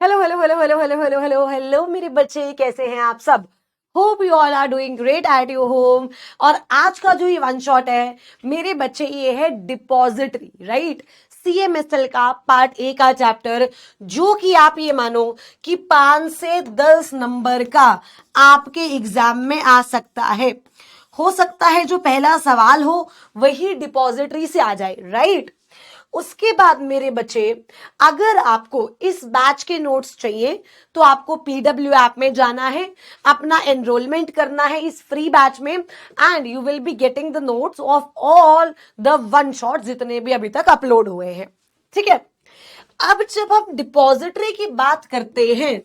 Hello hello hello hello hello hello hello hello मेरे बच्चे, कैसे हैं आप सब? Hope you all are doing great at your home. और आज का जो ये वन शॉट है मेरे बच्चे, ये है डिपॉजिटरी, राइट? CMSL का पार्ट ए का चैप्टर, जो कि आप ये मानो कि 5 से 10 नंबर का आपके एग्जाम में आ सकता है। हो सकता है जो पहला सवाल हो वही डिपॉजिटरी से आ जाए, राइट? उसके बाद मेरे बच्चे, अगर आपको इस बैच के नोट्स चाहिए तो आपको PW ऐप में जाना है, अपना एनरोलमेंट करना है इस फ्री बैच में, and you will be getting the notes of all the one shot जितने भी अभी तक अपलोड हुए हैं। ठीक है, अब जब हम डिपॉजिटरी की बात करते हैं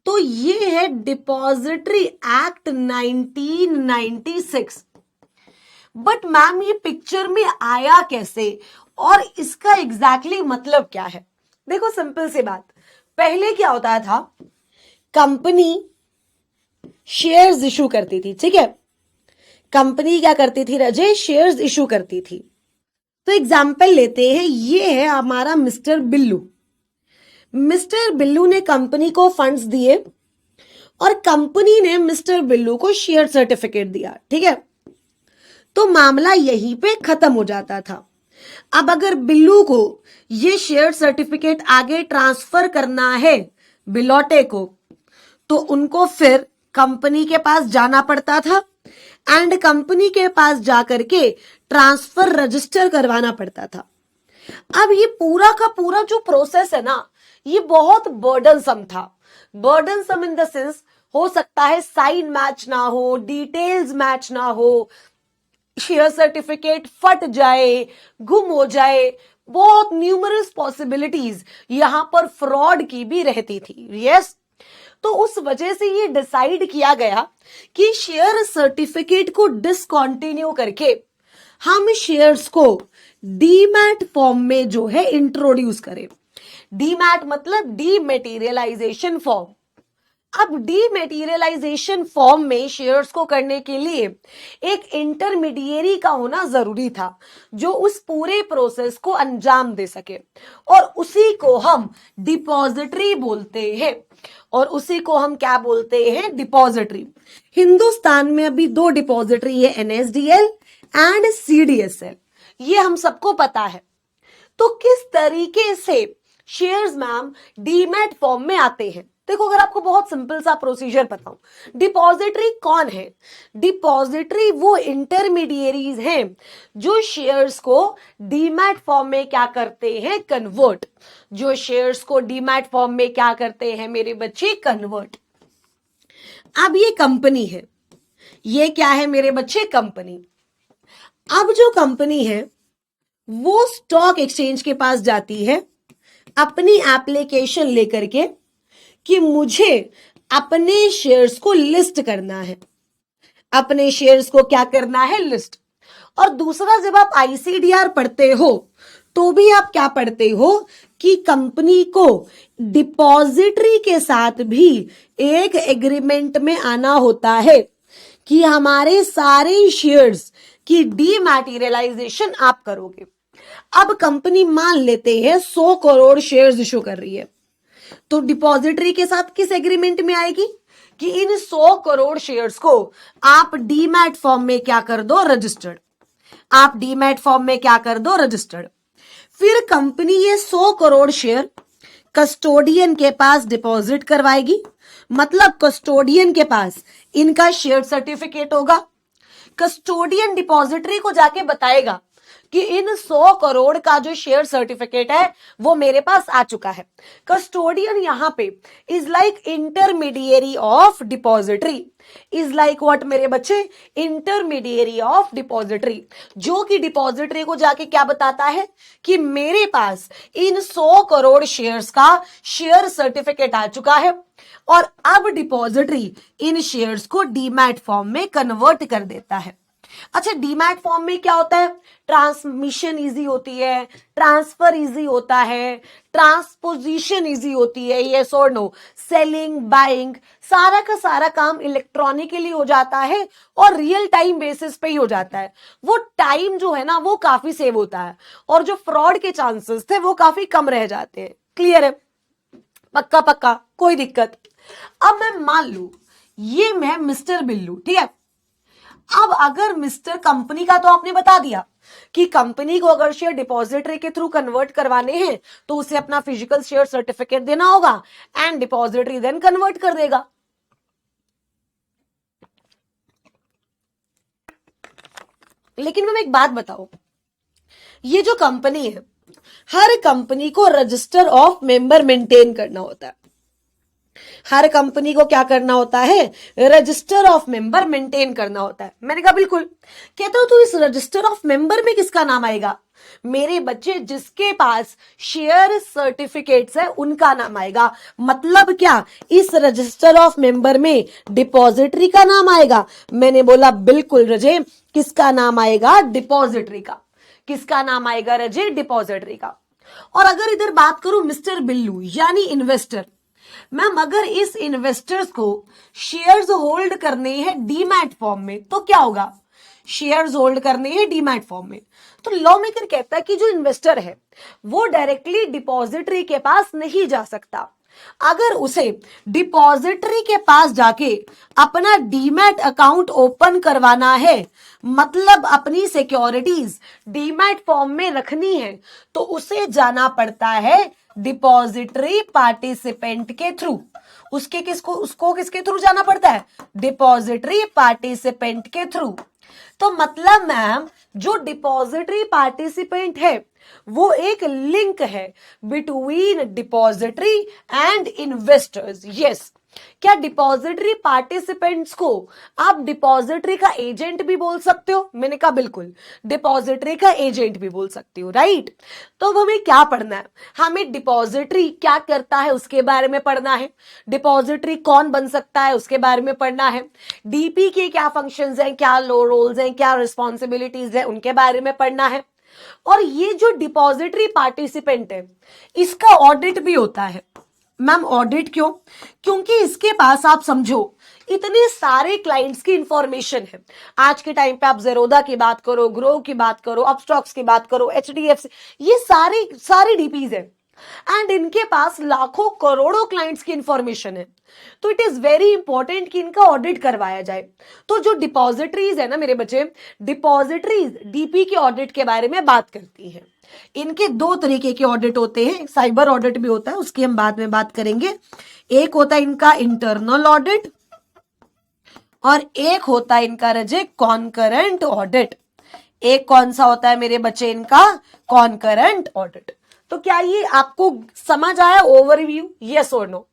तो ये है डिपॉजिटरी एक्ट 1996। बट मैम ये पिक्चर में आया कैसे और इसका एग्जैक्टली मतलब क्या है? देखो, सिंपल सी बात, पहले क्या होता था, कंपनी शेयर्स इशू करती थी। ठीक है, कंपनी क्या करती थी राजेश? शेयर्स इशू करती थी। तो एग्जाम्पल लेते हैं, ये है हमारा मिस्टर बिल्लू। मिस्टर बिल्लू ने कंपनी को फंड्स दिए और कंपनी ने मिस्टर बिल्लू को शेयर सर्टिफिकेट दिया। ठीक है, तो मामला यहीं पे खत्म हो जाता था। अब अगर बिल्लू को ये शेयर सर्टिफिकेट आगे ट्रांसफर करना है बिलोटे को, तो उनको फिर कंपनी के पास जाना पड़ता था एंड कंपनी के पास जाकर के ट्रांसफर रजिस्टर करवाना पड़ता था। अब ये पूरा का पूरा जो प्रोसेस है ना, ये बहुत बर्डनसम था। बर्डनसम इन द सेंस, हो सकता है साइन मैच ना हो, डिटेल्स मैच ना हो, शेयर सर्टिफिकेट फट जाए, गुम हो जाए, बहुत न्यूमरस पॉसिबिलिटीज यहां पर फ्रॉड की भी रहती थी। यस, तो उस वजह से ये डिसाइड किया गया कि शेयर सर्टिफिकेट को डिसकंटिन्यू करके हम शेयर्स को डीमैट फॉर्म में जो है इंट्रोड्यूस करें। डीमैट मतलब डीमेटीरियलाइजेशन फॉर्म। अब डीमेटीरियलाइजेशन फॉर्म में शेयर्स को करने के लिए एक इंटरमीडिएरी का होना जरूरी था, जो उस पूरे प्रोसेस को अंजाम दे सके, और उसी को हम डिपॉजिटरी बोलते हैं। और उसी को हम क्या बोलते हैं? डिपॉजिटरी। हिंदुस्तान में अभी 2 डिपॉजिटरी है, NSDL एंड CDSL, ये हम सबको पता है। तो किस तरीके से शेयर्स मैम डीमैट फॉर्म में आते हैं? देखो, अगर आपको बहुत सिंपल सा प्रोसीजर बताऊं, डिपॉजिटरी कौन है? डिपॉजिटरी वो इंटरमीडिएरीज हैं जो शेयर्स को डीमैट फॉर्म में क्या करते हैं? कन्वर्ट। जो शेयर्स को डीमैट फॉर्म में क्या करते हैं मेरे बच्चे? कन्वर्ट। अब ये कंपनी है, ये क्या है मेरे बच्चे? कंपनी। अब जो कंपनी है वो स्टॉक एक्सचेंज के पास जाती है अपनी एप्लीकेशन लेकर के कि मुझे अपने शेयर्स को लिस्ट करना है। अपने शेयर्स को क्या करना है? लिस्ट। और दूसरा, जब आप ICDR पढ़ते हो तो भी आप क्या पढ़ते हो कि कंपनी को डिपॉजिटरी के साथ भी एक एग्रीमेंट में आना होता है कि हमारे सारे शेयर्स की डीमैटीरियलाइजेशन आप करोगे। अब कंपनी मान लेते हैं 100 करोड़ शेयर्स इशू कर रही है, तो डिपॉजिटरी के साथ किस एग्रीमेंट में आएगी कि इन 100 करोड़ शेयर्स को आप डीमैट फॉर्म में क्या कर दो? रजिस्टर्ड। आप डीमैट फॉर्म में क्या कर दो? रजिस्टर्ड। फिर कंपनी ये 100 करोड़ शेयर कस्टोडियन के पास डिपॉजिट करवाएगी, मतलब कस्टोडियन के पास इनका शेयर सर्टिफिकेट होगा। कस्टोडियन डिपॉजिटरी को जाके बताएगा कि इन 100 करोड़ का जो शेयर सर्टिफिकेट है वो मेरे पास आ चुका है। कस्टोडियन यहां पे is like intermediary of depository. Is like what मेरे बच्चे? इंटरमीडिएरी ऑफ डिपॉजिटरी, जो कि डिपॉजिटरी को जाके क्या बताता है कि मेरे पास इन 100 करोड़ शेयर्स का शेयर सर्टिफिकेट आ चुका है, और अब डिपॉजिटरी इन शेयर्स को डीमैट फॉर्म में कन्वर्ट कर देता है। अच्छा, डीमैट फॉर्म में क्या होता है? ट्रांसमिशन इजी होती है, ट्रांसफर इजी होता है, ट्रांसपोजिशन इजी होती है, यस और नो, सेलिंग, बाइंग, सारा का सारा काम इलेक्ट्रॉनिकली हो जाता है और रियल टाइम बेसिस पे ही हो जाता है। वो टाइम जो है ना वो काफी सेव होता है और जो फ्रॉड के चांसेस थे वो काफी कम रह जाते हैं। क्लियर है? पक्का पक्का, कोई दिक्कत। अब मैं मान लू ये मैं मिस्टर बिल्लू, ठीक है। अब अगर मिस्टर कंपनी का तो आपने बता दिया कि कंपनी को अगर शेयर डिपॉजिटरी के थ्रू कन्वर्ट करवाने हैं तो उसे अपना फिजिकल शेयर सर्टिफिकेट देना होगा एंड डिपॉजिटरी देन कन्वर्ट कर देगा। लेकिन मैं एक बात बताऊं, ये जो कंपनी है, हर कंपनी को रजिस्टर ऑफ मेंबर मेंटेन करना होता है। हर कंपनी को क्या करना होता है? रजिस्टर ऑफ मेंबर मेंटेन करना होता है। मैंने कहा बिल्कुल। कहता हूं तो इस रजिस्टर ऑफ मेंबर में किसका नाम आएगा? मेरे बच्चे जिसके पास शेयर सर्टिफिकेट्स है उनका नाम आएगा। मतलब क्या? इस रजिस्टर ऑफ मेंबर में डिपॉजिटरी का नाम आएगा। मैंने बोला बिल्कुल रजे, किसका नाम आएगा? डिपॉजिटरी का। किसका नाम आएगा रजे? डिपॉजिटरी का। और अगर इधर बात करूं मिस्टर बिल्लू यानी इन्वेस्टर, मैम अगर इस इन्वेस्टर्स को शेयर्स होल्ड करने हैं डीमैट फॉर्म में तो क्या होगा? शेयर्स होल्ड करने हैं डीमैट फॉर्म में तो लॉ मेकर कहता है कि जो इन्वेस्टर है वो डायरेक्टली डिपॉजिटरी के पास नहीं जा सकता। अगर उसे डिपॉजिटरी के पास जाके अपना डीमैट अकाउंट ओपन करवाना है, मतलब अपनी सिक्योरिटीज डीमैट फॉर्म में रखनी है, तो उसे जाना पड़ता है डिपॉजिटरी पार्टिसिपेंट के थ्रू। उसको किसके थ्रू जाना पड़ता है? डिपॉजिटरी पार्टिसिपेंट के थ्रू। तो मतलब मैम जो डिपॉजिटरी पार्टिसिपेंट है वो एक लिंक है between depository and investors. Yes, क्या डिपॉजिटरी पार्टिसिपेंट्स को आप डिपॉजिटरी का एजेंट भी बोल सकते हो? मैंने कहा बिल्कुल, डिपॉजिटरी का एजेंट भी बोल सकती हो, राइट। तो अब हमें क्या पढ़ना है? हमें डिपॉजिटरी क्या करता है उसके बारे में पढ़ना है, डिपॉजिटरी कौन बन सकता है उसके बारे में पढ़ना है, डीपी के क्या फंक्शंस हैं, क्या रोल्स हैं, क्या रिस्पॉन्सिबिलिटीज हैं, उनके बारे में पढ़ना है। और ये जो डिपॉजिटरी पार्टिसिपेंट है इसका ऑडिट भी होता है। मैम ऑडिट क्यों? क्योंकि इसके पास आप समझो इतने सारे क्लाइंट्स की इंफॉर्मेशन है। आज के टाइम पे आप ज़ेरोदा की बात करो, ग्रो की बात करो, अपस्टॉक्स की बात करो, एचडीएफसी, ये सारी डीपीज है एंड इनके पास लाखों करोड़ों क्लाइंट्स की इंफॉर्मेशन है। तो इट इज वेरी इंपॉर्टेंट कि इनका ऑडिट करवाया जाए। तो जो डिपॉजिटरीज है ना मेरे बच्चे, डिपॉजिटरीज डीपी के ऑडिट के बारे में बात करती है। इनके दो तरीके के ऑडिट होते हैं, साइबर ऑडिट भी होता है, उसकी हम बाद में बात करेंगे। एक होता है इनका इंटरनल ऑडिट और एक होता है इनका रजे कॉन्करेंट ऑडिट। एक कौन सा होता है मेरे बच्चे? इनका कॉन्करेंट ऑडिट। तो क्या ये आपको समझ आया ओवरव्यू? यस और नो?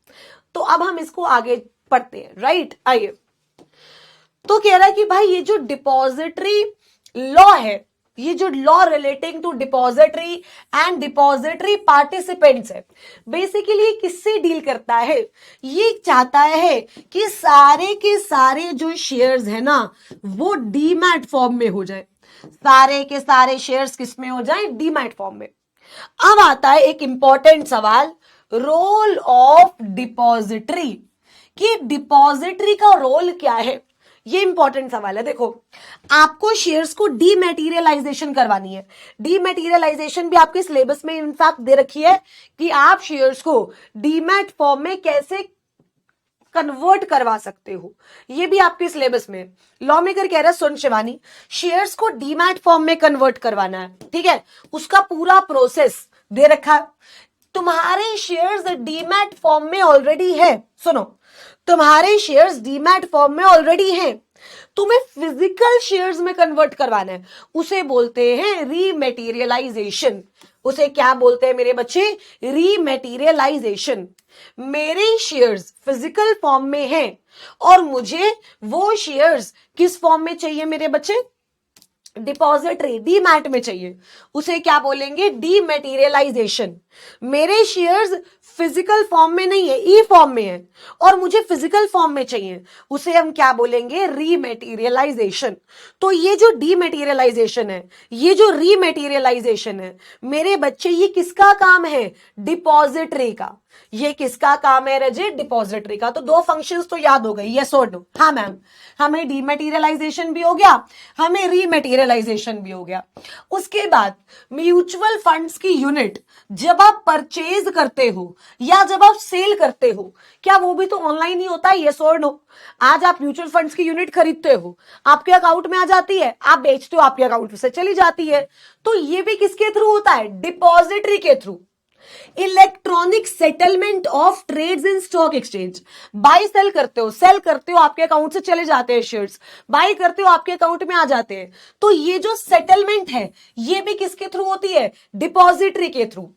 तो अब हम इसको आगे पढ़ते हैं, राइट। आइए, तो कह रहा है कि भाई ये जो डिपॉजिटरी लॉ है, ये जो law relating to depository and depository participants है, बेसिकली किससे डील करता है? ये चाहता है कि सारे के सारे जो शेयर्स है ना वो डीमैट फॉर्म में हो जाए। सारे के सारे शेयर्स किस में हो जाए? डीमैट फॉर्म में। अब आता है एक इंपॉर्टेंट सवाल, रोल ऑफ डिपॉजिटरी, कि डिपॉजिटरी का रोल क्या है? ये इंपॉर्टेंट सवाल है। देखो, आपको शेयर्स को डीमैटेरियलाइजेशन करवानी है। डीमैटेरियलाइजेशन भी आपके सिलेबस में इनफैक्ट दे रखी है कि आप शेयर्स को डीमैट फॉर्म में कैसे कन्वर्ट करवा सकते हो, ये भी आपके सिलेबस में। लॉ मेकर कह रहा है सुन शिवानी, शेयर्स को डीमैट फॉर्म में कन्वर्ट करवाना है, ठीक है, उसका पूरा प्रोसेस दे रखा है। तुम्हारे शेयर्स डीमैट फॉर्म में ऑलरेडी है। सुनो, तुम्हारे शेयर्स डीमैट फॉर्म में ऑलरेडी हैं, तुम्हें फिजिकल शेयर्स में कन्वर्ट करवाना है, उसे बोलते हैं रीमेटीरियलाइजेशन। उसे क्या बोलते हैं मेरे बच्चे? रीमेटीरियलाइजेशन। मेरे शेयर्स फिजिकल फॉर्म में हैं और मुझे वो शेयर्स किस फॉर्म में चाहिए मेरे बच्चे? डिपॉजिटरी डीमैट में चाहिए, उसे क्या बोलेंगे? डीमैटेरियलाइजेशन। मेरे शेयर्स फिजिकल फॉर्म में नहीं है, ई फॉर्म में है और मुझे फिजिकल फॉर्म में चाहिए, उसे हम क्या बोलेंगे? रीमैटेरियलाइजेशन। तो ये जो डीमैटेरियलाइजेशन है, ये जो रीमैटेरियलाइजेशन है मेरे बच्चे, ये किसका काम है? डिपॉजिटरी का। ये किसका काम है रजे? डिपॉजिटरी का। तो दो फंक्शंस तो याद हो गए, यस और नो? हाँ मैम, हमें डीमैटेरियलाइजेशन भी हो गया, हमें रीमैटेरियलाइजेशन भी हो गया। उसके बाद म्यूचुअल फंड्स की यूनिट जब आप परचेज करते हो या जब आप सेल करते हो, क्या वो भी तो ऑनलाइन ही होता है? यस और नो? आज आप म्यूचुअल फंड्स की यूनिट खरीदते हो, आपके अकाउंट में आ जाती है, आप बेचते हो, आपके अकाउंट से चली जाती है, तो ये भी किसके थ्रू होता है? डिपॉजिटरी के through. Electronic settlement of trades in stock exchange, buy sell करते हो, सेल करते हो, आपके अकाउंट से चले जाते हैं शेयर्स, बाई करते हो, आपके अकाउंट में आ जाते हैं, तो ये जो सेटलमेंट है ये भी किसके थ्रू होती है? डिपॉजिटरी के थ्रू।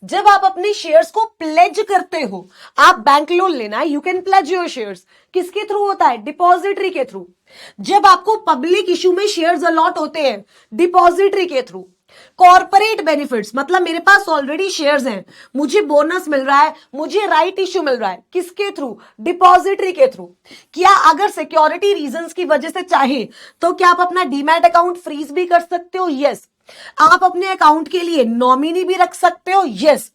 जब आप अपने शेयर्स को प्लेज करते हो, आप बैंक लोन लेना है, you can pledge your shares, किसके थ्रू होता है? डिपॉजिटरी के थ्रू। जब आपको पब्लिक इश्यू में शेयर्स अलॉट होते हैं, डिपॉजिटरी के थ्रू। कॉर्पोरेट बेनिफिट्स, मतलब मेरे पास ऑलरेडी शेयर्स हैं, मुझे बोनस मिल रहा है, मुझे राइट इश्यू मिल रहा है, किसके थ्रू? डिपॉजिटरी के थ्रू। क्या अगर सिक्योरिटी रीजंस की वजह से चाहे तो क्या आप अपना डीमैट अकाउंट फ्रीज भी कर सकते हो? यस। आप अपने अकाउंट के लिए नॉमिनी भी रख सकते हो? यस।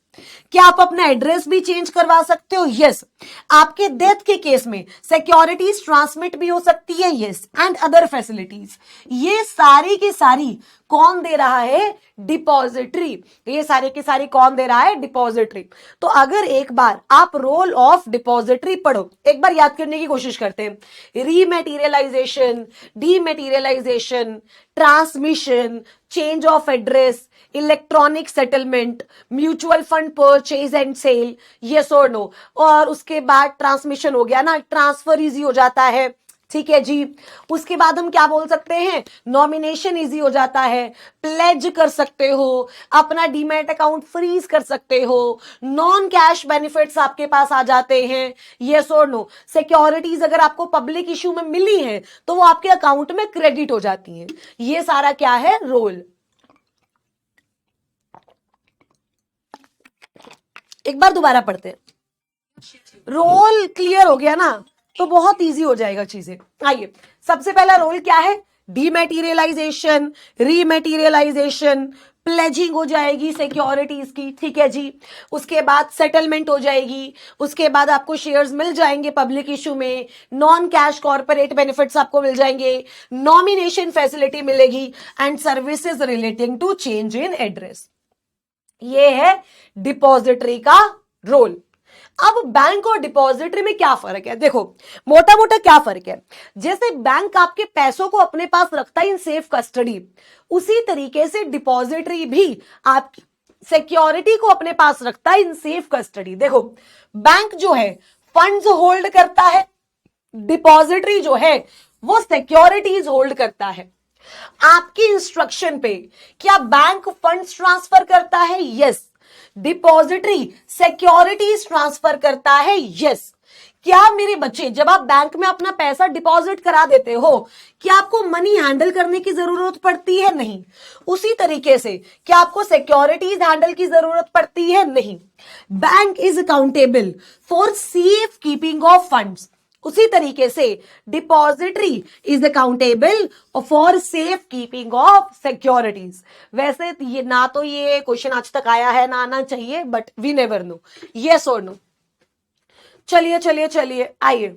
क्या आप अपना एड्रेस भी चेंज करवा सकते हो? यस। आपके डेथ के केस में सिक्योरिटीज ट्रांसमिट भी हो सकती है? यस। एंड अदर फैसिलिटीज, ये सारी की सारी कौन दे रहा है? डिपॉजिटरी। ये सारे की सारी कौन दे रहा है? डिपॉजिटरी। तो अगर एक बार आप रोल ऑफ डिपॉजिटरी पढ़ो, एक बार याद करने की कोशिश करते हैं। Rematerialisation, dematerialisation, transmission, change of address, electronic settlement, mutual fund purchase and sale, yes और नो। और उसके बाद ट्रांसमिशन हो गया ना, ट्रांसफर इजी हो जाता है, ठीक है जी। उसके बाद हम क्या बोल सकते हैं? नॉमिनेशन इजी हो जाता है, प्लेज कर सकते हो, अपना डीमैट अकाउंट फ्रीज कर सकते हो, नॉन कैश बेनिफिट्स आपके पास आ जाते हैं, यस और नो। सिक्योरिटीज अगर आपको पब्लिक इश्यू में मिली है तो वो आपके अकाउंट में क्रेडिट हो जाती हैं। ये सारा क्या है? रोल। एक बार दोबारा पढ़ते हैं। रोल क्लियर हो गया ना, तो बहुत इजी हो जाएगा चीजें। आइए, सबसे पहला रोल क्या है? डीमेटीरियलाइजेशन, रीमेटीरियलाइजेशन, प्लेजिंग हो जाएगी सिक्योरिटीज की, ठीक है जी। उसके बाद सेटलमेंट हो जाएगी, उसके बाद आपको शेयर्स मिल जाएंगे पब्लिक इश्यू में, नॉन कैश कॉर्पोरेट बेनिफिट्स आपको मिल जाएंगे, नॉमिनेशन फैसिलिटी मिलेगी, and services relating to change in address. ये है डिपॉजिटरी का रोल। अब बैंक और डिपॉजिटरी में क्या फर्क है? देखो, मोटा मोटा क्या फर्क है? जैसे बैंक आपके पैसों को अपने पास रखता है इन सेफ कस्टडी, उसी तरीके से डिपॉजिटरी भी आप सिक्योरिटी को अपने पास रखता है इन सेफ कस्टडी। देखो, बैंक जो है फंड्स होल्ड करता है, डिपॉजिटरी जो है वो सिक्योरिटीज होल्ड करता है। आपकी इंस्ट्रक्शन पे क्या बैंक फंड्स ट्रांसफर करता है? यस। डिपॉजिटरी सिक्योरिटीज ट्रांसफर करता है? यस। क्या मेरे बच्चे, जब आप बैंक में अपना पैसा डिपॉजिट करा देते हो, क्या आपको मनी हैंडल करने की जरूरत पड़ती है? नहीं। उसी तरीके से क्या आपको सिक्योरिटीज हैंडल की जरूरत पड़ती है? नहीं। Bank is accountable for safe keeping of funds. उसी तरीके से depository is accountable for safe keeping of securities. वैसे ये ना तो ये क्वेश्चन आज तक आया है, ना आना चाहिए, but we never know, yes और नो। चलिए चलिए चलिए, आइए।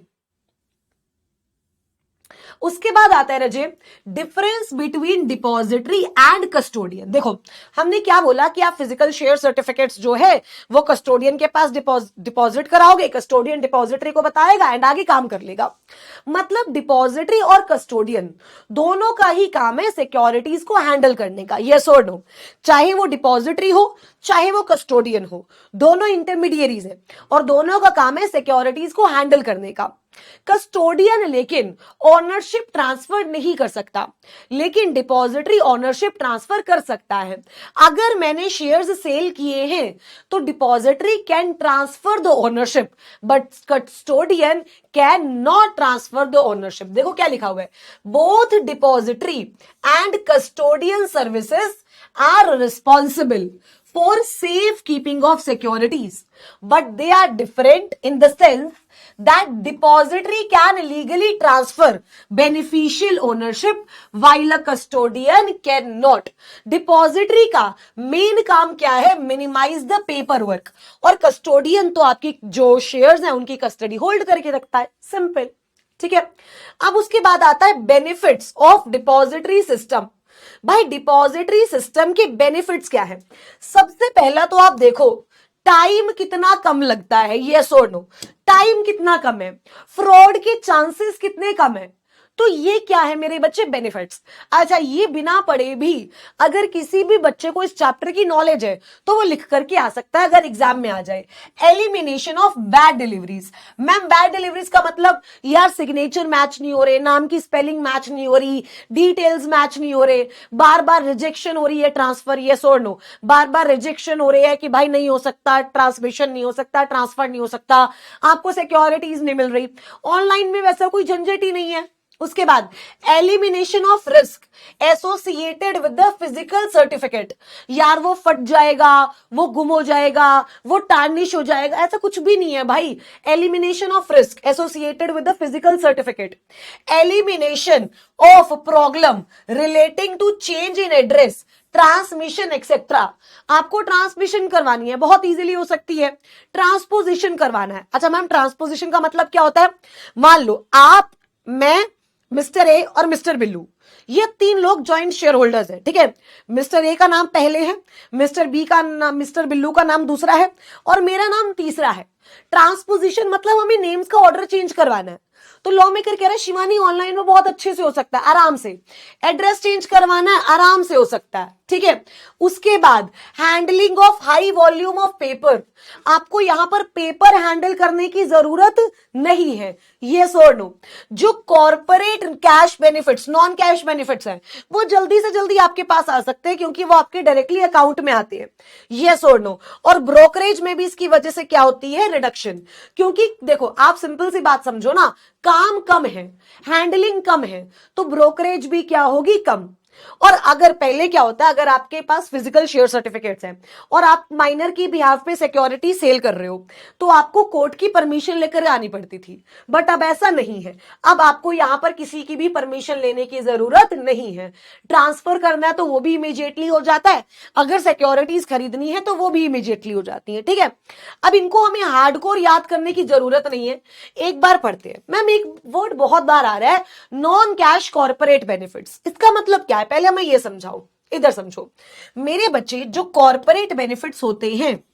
उसके बाद आता है रजे difference between depository and custodian. देखो, हमने क्या बोला कि आप फिजिकल शेयर सर्टिफिकेट्स जो है वो कस्टोडियन के पास डिपॉजिट कराओगे, कस्टोडियन डिपॉजिटरी को बताएगा एंड आगे काम कर लेगा। मतलब डिपॉजिटरी और कस्टोडियन दोनों का ही काम है सिक्योरिटीज को हैंडल करने का, यस और नो। चाहे वो डिपॉजिटरी हो चाहे वो कस्टोडियन हो, दोनों इंटरमीडिएरीज है और दोनों का काम है सिक्योरिटीज को हैंडल करने का। कस्टोडियन लेकिन ओनरशिप ट्रांसफर नहीं कर सकता, लेकिन डिपॉजिटरी ओनरशिप ट्रांसफर कर सकता है। अगर मैंने शेयर्स सेल किए हैं तो depository can transfer the ownership, but custodian can not transfer the ownership. देखो क्या लिखा हुआ है, both depository and custodian services are responsible for safe keeping of securities, but they are different in the sense that depository can legally transfer beneficial ownership while a custodian cannot. depository का main काम क्या है? Minimise the paper work, और custodian तो आपकी जो shares हैं उनकी कस्टडी होल्ड करके रखता है, सिंपल, ठीक है। अब उसके बाद आता है बेनिफिट्स ऑफ डिपॉजिटरी सिस्टम। भाई डिपॉजिटरी सिस्टम के बेनिफिट्स क्या है? सबसे पहला तो आप देखो टाइम कितना कम लगता है, यस और नो, टाइम कितना कम है, फ्रॉड के चांसेस कितने कम है। तो ये क्या है मेरे बच्चे, बेनिफिट्स। अच्छा, ये बिना पढ़े भी अगर किसी भी बच्चे को इस चैप्टर की नॉलेज है तो वो लिख करके आ सकता है अगर एग्जाम में आ जाए। Elimination of bad deliveries. Ma'am bad deliveries का मतलब यार सिग्नेचर मैच नहीं हो रहे, नाम की स्पेलिंग मैच नहीं हो रही, डिटेल्स मैच नहीं हो रहे, बार बार रिजेक्शन हो रही है ट्रांसफर, यस और नो, बार बार रिजेक्शन हो रही है कि भाई नहीं हो सकता, ट्रांसमिशन नहीं हो सकता, ट्रांसफर नहीं हो सकता, आपको सिक्योरिटीज नहीं मिल रही। ऑनलाइन में वैसा कोई झंझट ही नहीं है। उसके बाद elimination of risk associated with the physical certificate. यार वो फट जाएगा, वो गुम हो जाएगा, वो टार्निश हो जाएगा, ऐसा कुछ भी नहीं है भाई। Elimination of risk associated with the physical certificate. Elimination of problem relating to change in address, transmission etcetera. आपको ट्रांसमिशन करवानी है, बहुत इजीली हो सकती है, ट्रांसपोजिशन करवाना है। अच्छा मैम ट्रांसपोजिशन का मतलब क्या होता है, मान लो आप, मैं, मिस्टर ए और मिस्टर बिल्लू, ये तीन लोग जॉइंट शेयर होल्डर्स है, ठीक है। मिस्टर ए का नाम पहले है, मिस्टर बी का नाम, मिस्टर बिल्लू का नाम दूसरा है और मेरा नाम तीसरा है। ट्रांसपोजिशन मतलब हमें नेम्स का ऑर्डर चेंज करवाना है। तो लॉ मेकर कह रहा है शिवानी ऑनलाइन में बहुत अच्छे से हो सकता है, आराम से। एड्रेस चेंज करवाना है, आराम से हो सकता है, ठीक है। उसके बाद handling of high volume of paper, आपको यहां पर पेपर हैंडल करने की जरूरत नहीं है, यस और नो। जो corporate cash benefits, non cash benefits हैं, वो जल्दी से जल्दी आपके पास आ सकते हैं क्योंकि वो आपके डायरेक्टली अकाउंट में आते हैं, यस और नो। और ब्रोकरेज में भी इसकी वजह से क्या होती है, रिडक्शन। क्योंकि देखो आप सिंपल सी बात समझो ना, काम कम है, हैंडलिंग कम है, तो ब्रोकरेज भी क्या होगी, कम। और अगर पहले क्या होता है, अगर आपके पास फिजिकल शेयर सर्टिफिकेट्स हैं और आप माइनर की बिहाफ पे सिक्योरिटी सेल कर रहे हो तो आपको कोर्ट की परमिशन लेकर आनी पड़ती थी, बट अब ऐसा नहीं है। अब आपको यहां पर किसी की भी परमिशन लेने की जरूरत नहीं है। ट्रांसफर करना है तो वो भी इमीडिएटली हो जाता है, अगर सिक्योरिटीज खरीदनी है तो वो भी इमीडिएटली हो जाती है, ठीक है। अब इनको हमें हार्डकोर याद करने की जरूरत नहीं है, एक बार पढ़ते हैं। मैम एक वर्ड बहुत बार आ रहा है, नॉन कैश कॉर्पोरेट बेनिफिट्स, इसका मतलब क्या है, पहले हमें ये समझाओ, इधर समझो मेरे बच्चे। जो कॉर्पोरेट बेनिफिट्स होते हैं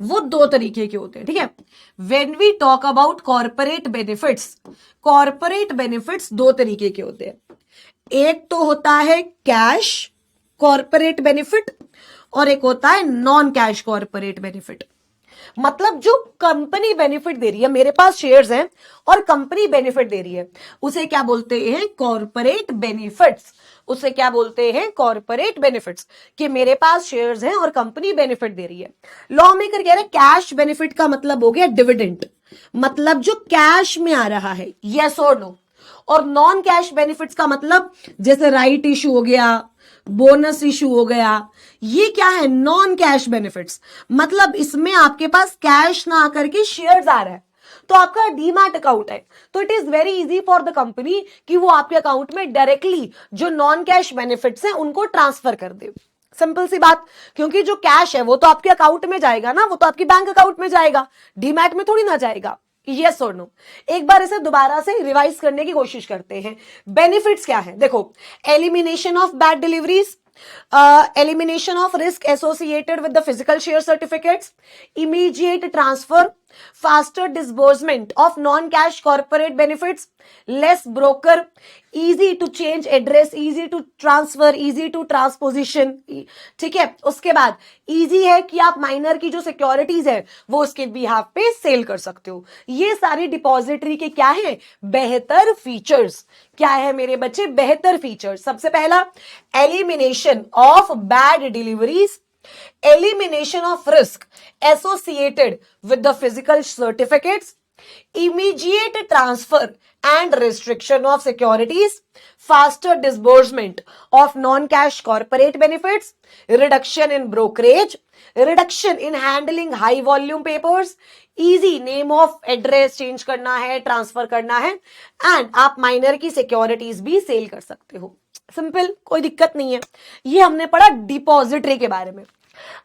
वो दो तरीके के होते हैं, ठीक है। When we talk about corporate benefits दो तरीके के होते हैं। एक तो होता है कैश कॉर्पोरेट बेनिफिट और एक होता है नॉन कैश कॉर्पोरेट बेनिफिट। मतलब जो कंपनी बेनिफिट दे रही है, मेरे पास शेयर्स हैं और कंपनी बेनिफिट दे रही है, उसे क्या बोलते हैं, कॉर्पोरेट बेनिफिट्स। उसे क्या बोलते हैं, कॉर्पोरेट बेनिफिट्स, कि मेरे पास शेयर्स हैं और कंपनी बेनिफिट दे रही है। लॉ मेकर कह रहे हैं कैश बेनिफिट का मतलब हो गया डिविडेंड, मतलब जो कैश में आ रहा है, यस और नो। और नॉन कैश बेनिफिट्स का मतलब जैसे राइट इशू हो गया, बोनस इशू हो गया, ये क्या है, नॉन कैश बेनिफिट्स। मतलब इसमें आपके पास कैश ना आकर के शेयर्स आ रहा है, तो आपका डीमैट अकाउंट है, तो it is very easy for the company कि वो आपके अकाउंट में डायरेक्टली जो नॉन कैश बेनिफिट्स हैं उनको ट्रांसफर कर दे। सिंपल सी बात, क्योंकि जो कैश है वो तो आपके अकाउंट में जाएगा ना, वो तो आपकी बैंक अकाउंट में जाएगा, डीमैट में थोड़ी ना जाएगा, यस और नो। एक बार इसे दोबारा से रिवाइज करने की कोशिश करते हैं। बेनिफिट्स क्या है, देखो, elimination of bad deliveries, elimination of risk associated with the physical share certificates, immediate transfer, faster disbursement of non-cash corporate benefits, less broker, easy to change address, easy to transfer, easy to transposition, ठीक है। उसके बाद easy है कि आप minor की जो securities है वो उसके बिहाफ पे सेल कर सकते हो। ये सारी डिपॉजिटरी के क्या है, बेहतर फीचर्स। क्या है मेरे बच्चे, बेहतर फीचर्स। सबसे पहला elimination of bad deliveries, elimination of risk associated with the physical certificates, immediate transfer and restriction of securities, faster disbursement of non-cash corporate benefits, reduction in brokerage, reduction in handling high volume papers, easy name of address change करना है, transfer करना है, and आप minor की securities भी cell कर सकते हो। सिंपल, कोई दिक्कत नहीं है। ये हमने पढ़ा डिपॉजिटरी के बारे में।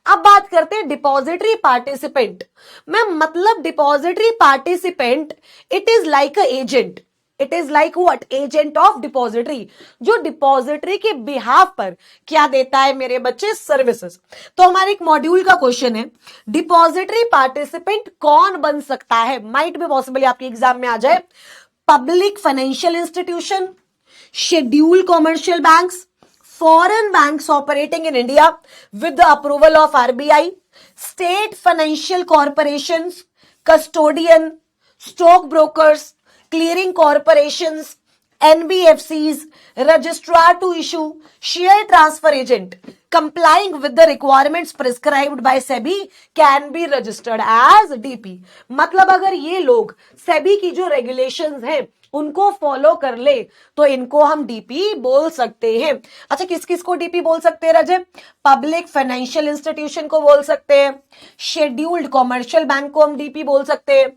अब बात करते हैं डिपॉजिटरी पार्टिसिपेंट। मैं मतलब depository participant it is like a agent, it is like what, agent of depository, जो डिपॉजिटरी के बिहाफ पर क्या देता है मेरे बच्चे, सर्विसेज। तो हमारे एक मॉड्यूल का क्वेश्चन है, डिपॉजिटरी पार्टिसिपेंट कौन बन सकता है, माइट भी पॉसिबली आपके एग्जाम में आ जाए। Public financial institution, schedule commercial banks, foreign banks operating in India with the approval of RBI, state financial corporations, custodian, stock brokers, clearing corporations, NBFCs, registrar to issue, share transfer agent complying with the requirements prescribed by SEBI can be registered as DP। मतलब अगर ये लोग SEBI की जो regulations हैं उनको follow कर ले तो इनको हम डीपी बोल सकते हैं। अच्छा, किस किस को डीपी बोल सकते हैं रजे? पब्लिक फाइनेंशियल इंस्टीट्यूशन को बोल सकते हैं, शेड्यूल्ड कॉमर्शियल बैंक को हम डीपी बोल सकते हैं,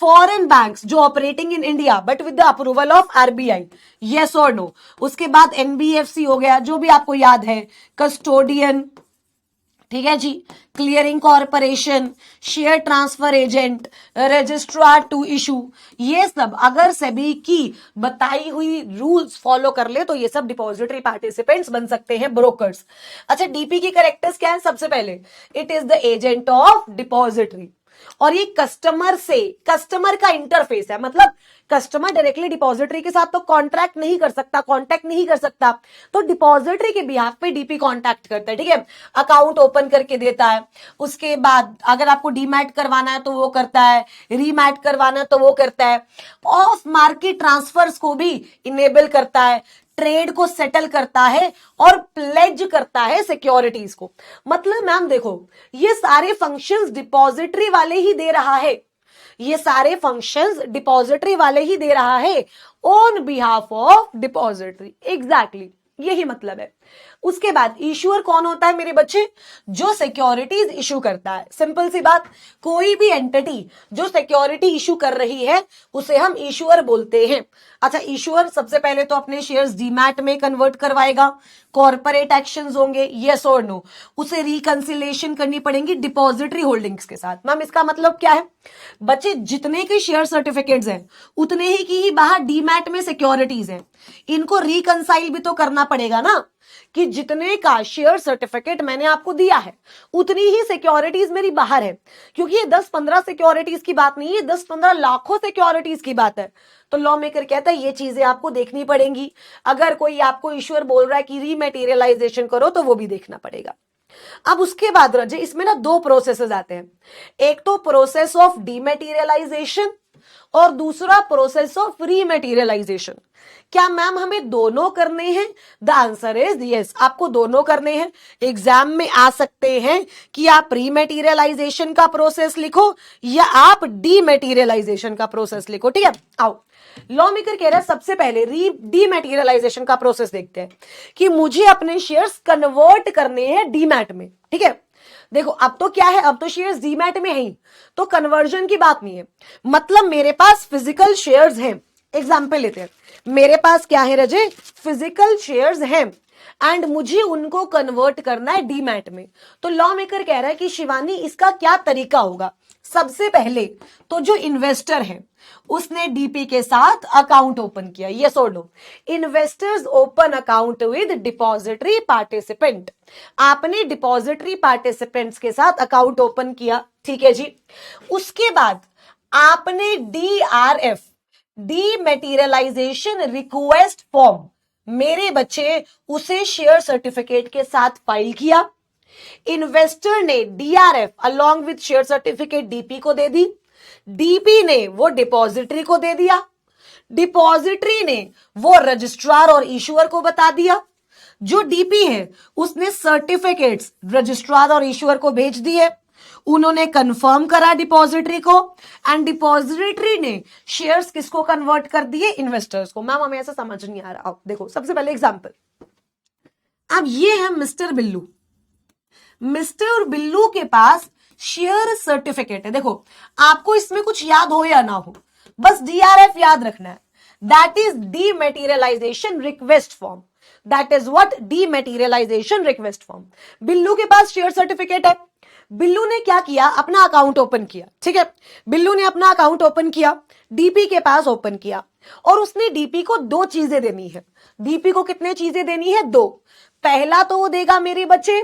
फॉरेन बैंक्स जो operating in India but with the approval of RBI, yes और नो। उसके बाद एनबीएफसी हो गया, जो भी आपको याद है, कस्टोडियन, ठीक है जी, clearing corporation, share transfer agent, registrar to issue, ये सब अगर सेबी की बताई हुई रूल्स फॉलो कर ले तो ये सब डिपॉजिटरी पार्टिसिपेंट्स बन सकते हैं, ब्रोकर्स। अच्छा, डीपी की कैरेक्टर्स क्या है? सबसे पहले it is the agent of depository, और ये कस्टमर से, कस्टमर का इंटरफेस है, मतलब कस्टमर डायरेक्टली डिपॉजिटरी के साथ तो कॉन्ट्रैक्ट नहीं कर सकता, कांटेक्ट नहीं कर सकता, तो डिपॉजिटरी के बिहाफ पे डीपी कांटेक्ट करता है, ठीक है, अकाउंट ओपन करके देता है। उसके बाद अगर आपको डीमैट करवाना है तो वो करता है, रीमैट करवाना है तो वो करता है, ऑफ मार्केट ट्रांसफर्स को भी इनेबल करता है, ट्रेड को सेटल करता है और प्लेज करता है सिक्योरिटीज को। मतलब मैम देखो, ये सारे फंक्शंस डिपॉजिटरी वाले ही दे रहा है, ये सारे फंक्शंस डिपॉजिटरी वाले ही दे रहा है on behalf of depository. Exactly यही मतलब है। उसके बाद इशूअर कौन होता है मेरे बच्चे? जो सिक्योरिटीज इशू करता है। सिंपल सी बात, कोई भी एंटिटी जो सिक्योरिटी इशू कर रही है उसे हम इशूअर बोलते हैं। अच्छा, इशूअर सबसे पहले तो अपने शेयर्स डीमैट में कन्वर्ट करवाएगा, कॉर्पोरेट एक्शंस होंगे, यस और नो, उसे रिकंसिलेशन करनी पड़ेगी डिपॉजिटरी होल्डिंग्स के साथ। मैम इसका मतलब क्या है बच्चे? जितने के शेयर सर्टिफिकेट्स हैं उतने ही की ही बाहर डीमैट में सिक्योरिटीज हैं, इनको रिकंसाइल भी तो करना पड़ेगा ना, कि जितने का शेयर सर्टिफिकेट मैंने आपको दिया है उतनी ही सिक्योरिटीज मेरी बाहर है, क्योंकि ये 10-15 सिक्योरिटीज की बात नहीं है, 10-15 लाखों सिक्योरिटीज की बात है। तो लॉ मेकर कहता है ये चीजें आपको देखनी पड़ेंगी। अगर कोई आपको इश्यूअर बोल रहा है कि रीमेटीरियलाइजेशन करो तो वो भी देखना पड़ेगा। अब उसके बाद रजे इसमें ना दो प्रोसेसेस आते हैं, एक तो प्रोसेस ऑफ डीमेटीरियलाइजेशन और दूसरा प्रोसेस ऑफ रीमेटीरियलाइजेशन। क्या मैम हमें दोनों करने हैं? द आंसर इज यस, आपको दोनों करने हैं। एग्जाम में आ सकते हैं कि आप रीमेटीरियलाइजेशन का प्रोसेस लिखो या आप डीमेटीरियलाइजेशन का प्रोसेस लिखो, ठीक है। आओ, लॉ मेकर कह रहा है सबसे पहले डीमेटीरियलाइजेशन का प्रोसेस देखते हैं कि मुझे अपने शेयर्स कन्वर्ट करने हैं डीमैट में, ठीक है। देखो अब तो क्या है, अब तो शेयर्स डीमैट में है, तो कन्वर्जन की बात नहीं है। मतलब मेरे पास फिजिकल शेयर्स हैं, एग्जाम्पल लेते हैं, मेरे पास क्या है रजे? फिजिकल शेयर्स हैं एंड मुझे उनको कन्वर्ट करना है डीमैट में। तो लॉ मेकर कह रहा है कि शिवानी इसका क्या तरीका होगा? सबसे पहले तो जो इन्वेस्टर है उसने डीपी के साथ अकाउंट ओपन किया, यस और no. Investors open account with depository participant, आपने डिपॉजिटरी पार्टिसिपेंट्स के साथ अकाउंट ओपन किया, ठीक है जी। उसके बाद आपने डीआरएफ, डीमेटीरियलाइजेशन रिक्वेस्ट फॉर्म, मेरे बच्चे उसे शेयर सर्टिफिकेट के साथ फाइल किया। इन्वेस्टर ने DRF along with share certificate DP को दे दी, डीपी ने वो डिपॉजिटरी को दे दिया, डिपॉजिटरी ने वो रजिस्ट्रार और इशूअर को बता दिया, जो डीपी है उसने सर्टिफिकेट्स रजिस्ट्रार और इशूअर को भेज दिए, उन्होंने कंफर्म करा डिपॉजिटरी को एंड डिपॉजिटरी ने शेयर्स किसको कन्वर्ट कर दिए? इन्वेस्टर्स को। मैम हमें ऐसा समझ नहीं आ रहा। देखो सबसे पहले एग्जांपल, अब ये है मिस्टर बिल्लू, मिस्टर बिल्लू के पास शेयर सर्टिफिकेट है। देखो आपको इसमें कुछ याद हो या ना हो, बस डीआरएफ याद रखना है, that is dematerialisation request form. That is what, dematerialisation request form. Billu के पास शेयर सर्टिफिकेट है, बिल्लू ने क्या किया, अपना अकाउंट ओपन किया, ठीक है, बिल्लू ने अपना अकाउंट ओपन किया, डीपी के पास ओपन किया, और उसने डीपी को 2 चीजें देनी है। डीपी को कितने चीजें देनी है, 2। पहला तो वो देगा मेरे बच्चे